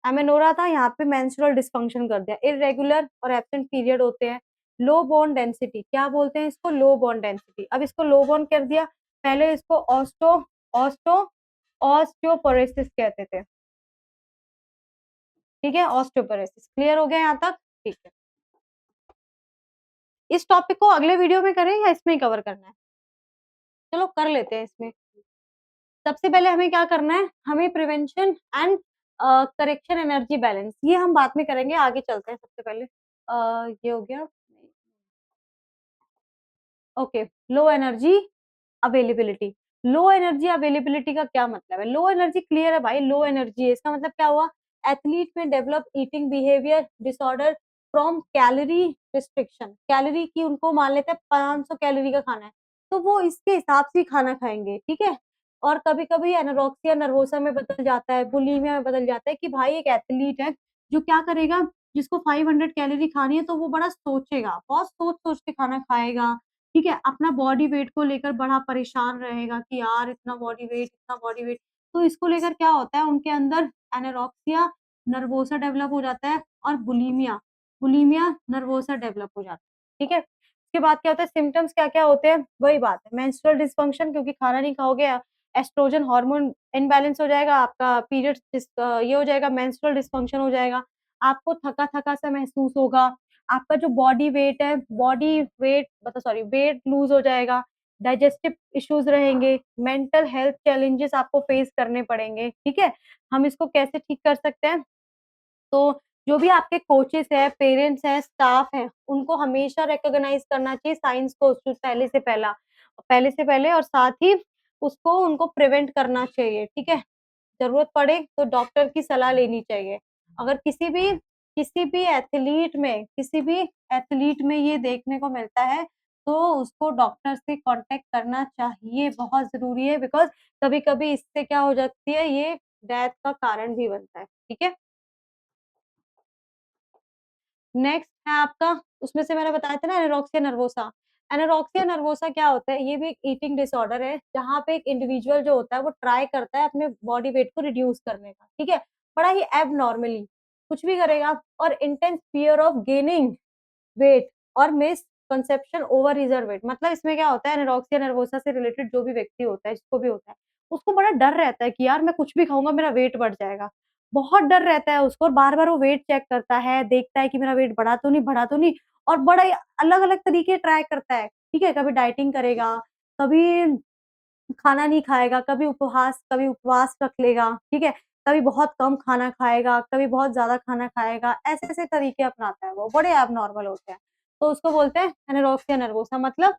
एमेनोरा था, यहाँ पे मेंस्ट्रुअल डिसफंक्शन कर दिया। इरेगुलर और एब्सेंट पीरियड होते हैं। लो बोन डेंसिटी, क्या बोलते हैं इसको, लो बोन डेंसिटी। अब इसको लो बोन कर दिया, पहले इसको ऑस्टो ऑस्टो ऑस्टियोपोरोसिस कहते थे। ठीक है, ऑस्टियोपोरोसिस क्लियर हो गया यहाँ तक? ठीक है, इस टॉपिक को अगले वीडियो में करें या इसमें ही कवर करना है? चलो कर लेते हैं इसमें। सबसे पहले हमें क्या करना है, हमें prevention and correction energy balance, ये हम बाद में करेंगे, आगे चलते हैं। सबसे पहले ये हो गया। Okay, low energy availability. Low energy availability का क्या मतलब है? लो एनर्जी क्लियर है भाई, लो एनर्जी है, इसका मतलब क्या हुआ, एथलीट में develop eating behaviour disorder from calorie restriction. Calorie की उनको मान लेते हैं 500 कैलोरी का खाना है, तो वो इसके हिसाब से ही खाना खाएंगे। ठीक है, और कभी कभी एनोरेक्सिया नर्वोसा में बदल जाता है, बुलीमिया में बदल जाता है, कि भाई एक एथलीट है जो क्या करेगा, जिसको 500 कैलोरी खानी है तो वो बड़ा सोचेगा, बहुत सोच सोच के खाना खाएगा। ठीक है, अपना बॉडी वेट को लेकर बड़ा परेशान रहेगा कि यार इतना बॉडी वेट, इतना बॉडी वेट। तो इसको लेकर क्या होता है, उनके अंदर एनोरेक्सिया नर्वोसा डेवलप हो जाता है, और बुलीमिया बुलीमिया नर्वोसा डेवलप हो जाता है। ठीक है, उसके बाद क्या होता है, सिम्टम्स क्या क्या होते हैं, वही बात है, मेंस्ट्रुअल डिसफंक्शन, क्योंकि खाना नहीं खाओगे, एस्ट्रोजन हार्मोन इनबैलेंस हो जाएगा, आपका पीरियड ये हो जाएगा, मेंस्ट्रुअल डिसफंक्शन हो जाएगा, आपको थका थका सा महसूस होगा, आपका जो बॉडी वेट है, बॉडी वेट मतलब सॉरी वेट लूज हो जाएगा, डाइजेस्टिव इश्यूज रहेंगे, मेंटल हेल्थ चैलेंजेस आपको फेस करने पड़ेंगे। ठीक है, हम इसको कैसे ठीक कर सकते हैं, तो जो भी आपके कोचेस है, पेरेंट्स हैं, स्टाफ है, उनको हमेशा रिकॉग्नाइज करना चाहिए साइंस को पहले से पहले, और साथ ही उसको उनको प्रिवेंट करना चाहिए। ठीक है, जरूरत पड़े तो डॉक्टर की सलाह लेनी चाहिए। अगर किसी भी एथलीट में ये देखने को मिलता है तो उसको डॉक्टर से कांटेक्ट करना चाहिए, बहुत जरूरी है, बिकॉज कभी कभी इससे क्या हो जाती है, ये डेथ का कारण भी बनता है। ठीक है, नेक्स्ट है आपका, उसमें से मैंने बताया था ना एनोरेक्सिया नर्वोसा। एनोरेक्सिया नर्वोसा क्या होता है, ये भी एक ईटिंग डिसऑर्डर है, जहाँ पे एक इंडिविजुअल जो होता है वो ट्राई करता है अपने बॉडी वेट को रिड्यूस करने का। ठीक है, बड़ा ही एब नॉर्मली कुछ भी करेगा, और intense fear of gaining weight और misconception over reserve weight. मतलब इसमें क्या होता है, एनोरेक्सिया नर्वोसा से रिलेटेड जो भी व्यक्ति होता है, जिसको भी होता है, उसको बड़ा डर रहता है कि यार मैं कुछ भी खाऊंगा मेरा वेट बढ़ जाएगा, बहुत डर रहता है उसको, और बार बार वो वेट चेक करता है, देखता है कि मेरा वेट बढ़ा तो नहीं, और बड़ा अलग अलग तरीके ट्राई करता है। ठीक है, कभी डाइटिंग करेगा, कभी खाना नहीं खाएगा, कभी उपवास रख लेगा। ठीक है, कभी बहुत कम खाना खाएगा, कभी बहुत ज्यादा खाना खाएगा, ऐसे ऐसे तरीके अपनाता है, वो बड़े एबनॉर्मल होते हैं। तो उसको बोलते हैं एनोरेक्सिया नर्वोसा। मतलब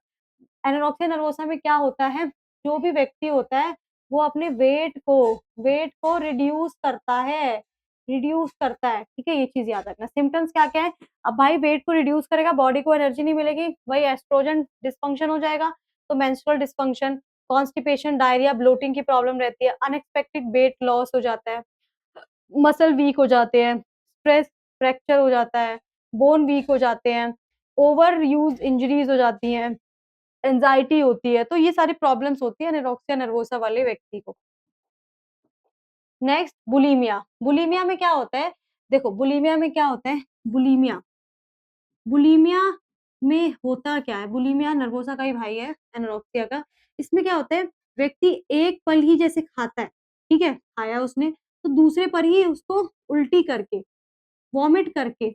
एनोरेक्सिया नर्वोसा में क्या होता है, जो भी व्यक्ति होता है वो अपने वेट को रिड्यूस करता है, ठीक है, ये चीज याद रखना। सिम्टम्स क्या क्या है, अब भाई वेट को रिड्यूस करेगा, बॉडी को एनर्जी नहीं मिलेगी, वही एस्ट्रोजन डिस्फंक्शन हो जाएगा, तो menstrual dysfunction, constipation, diarrhoea, bloating की प्रॉब्लम रहती है, अनएक्सपेक्टेड वेट लॉस हो जाता है, मसल वीक हो जाते हैं, स्ट्रेस फ्रैक्चर हो जाता है, बोन वीक हो जाते हैं, ओवर यूज इंजरीज हो जाती हैं, एंजाइटी होती है, तो ये सारी प्रॉब्लम्स होती है एनोरेक्सिया नर्वोसा वाले व्यक्ति को। Next bulimia. बुलीमिया में क्या होता है, देखो बुलीमिया में क्या होता है, बुलीमिया बुलीमिया में होता क्या है, बुलीमिया नर्वोसा का ही भाई है एनोरेक्सिया का। इसमें क्या होता है, व्यक्ति एक पल ही जैसे खाता है, ठीक है, खाया उसने, तो दूसरे पर ही उसको उल्टी करके, वॉमिट करके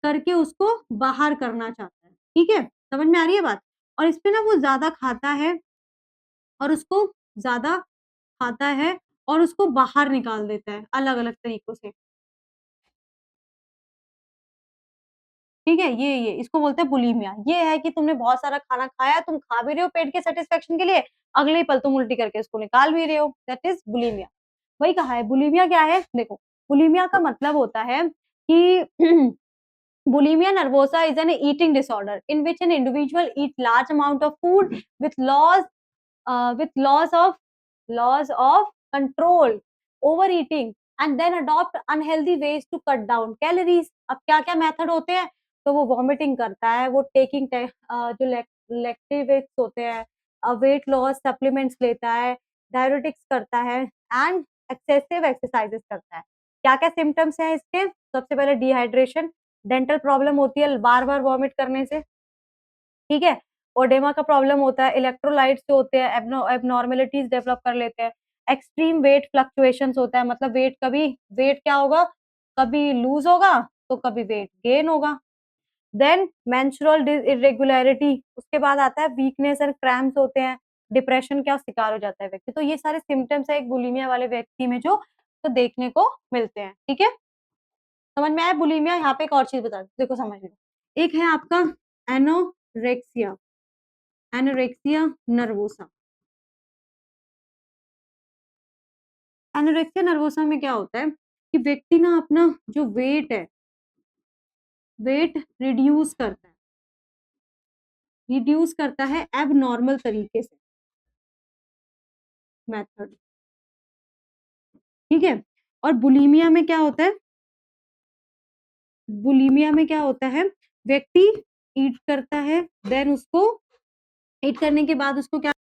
करके उसको बाहर करना चाहता है, ठीक है, समझ में आ रही है बात। और इसमें ना वो ज्यादा खाता है और उसको ज्यादा खाता है और उसको बाहर निकाल देता है अलग अलग तरीकों से, ठीक है, ये इसको बोलते हैं बुलीमिया। ये है कि तुमने बहुत सारा खाना खाया, तुम खा भी रहे हो पेट के सेटिस्फेक्शन के लिए, अगले ही पल तुम उल्टी करके इसको निकाल भी रहे हो, दैट इज बुलीमिया। वही कहा है बुलीमिया क्या है, देखो बुलीमिया का मतलब होता है कि bulimia nervosa is an eating disorder in which an individual eat large amount of food with loss of control, overeating, and then adopt unhealthy ways to cut down calories। अब क्या क्या मेथड होते हैं, तो वो वॉमिटिंग करता है, वो टेकिंग जो लैक्टिवेट्स होते हैं, वेट लॉस सप्लीमेंट्स लेता है, डायरेटिक्स करता है, एंड एक्सेसिव एक्सरसाइजेस करता है। क्या क्या सिम्टम्स हैं इसके, सबसे पहले डिहाइड्रेशन, डेंटल प्रॉब्लम होती है बार बार वॉमिट करने से, ठीक है, ओडेमा का प्रॉब्लम होता है, इलेक्ट्रोलाइट्स जो होते हैं एबनॉर्मेलिटीज डेवलप कर लेते हैं, एक्सट्रीम वेट फ्लक्चुएशंस होता है, मतलब वेट क्या होगा, कभी लूज होगा तो कभी वेट गेन होगा। देन मेंस्ट्रुअल इरेगुलरिटी, उसके बाद आता है वीकनेस एंड क्रैम्प्स होते हैं, डिप्रेशन का शिकार हो जाता है व्यक्ति। तो ये सारे सिम्टम्स है एक बुलीमिया वाले व्यक्ति में जो तो देखने को मिलते हैं, ठीक है, समझ में आया बुलीमिया। यहाँ पे एक और चीज बता दो, देखो समझ लो, एक है आपका anorexia, anorexia nervosa. Anorexia nervosa में क्या होता है कि व्यक्ति ना अपना जो वेट है, वेट रिड्यूस करता है एब नॉर्मल तरीके से, मेथड, ठीक है। और बुलीमिया में क्या होता है, बुलीमिया में क्या होता है, व्यक्ति ईट करता है, देन उसको ईट करने के बाद उसको क्या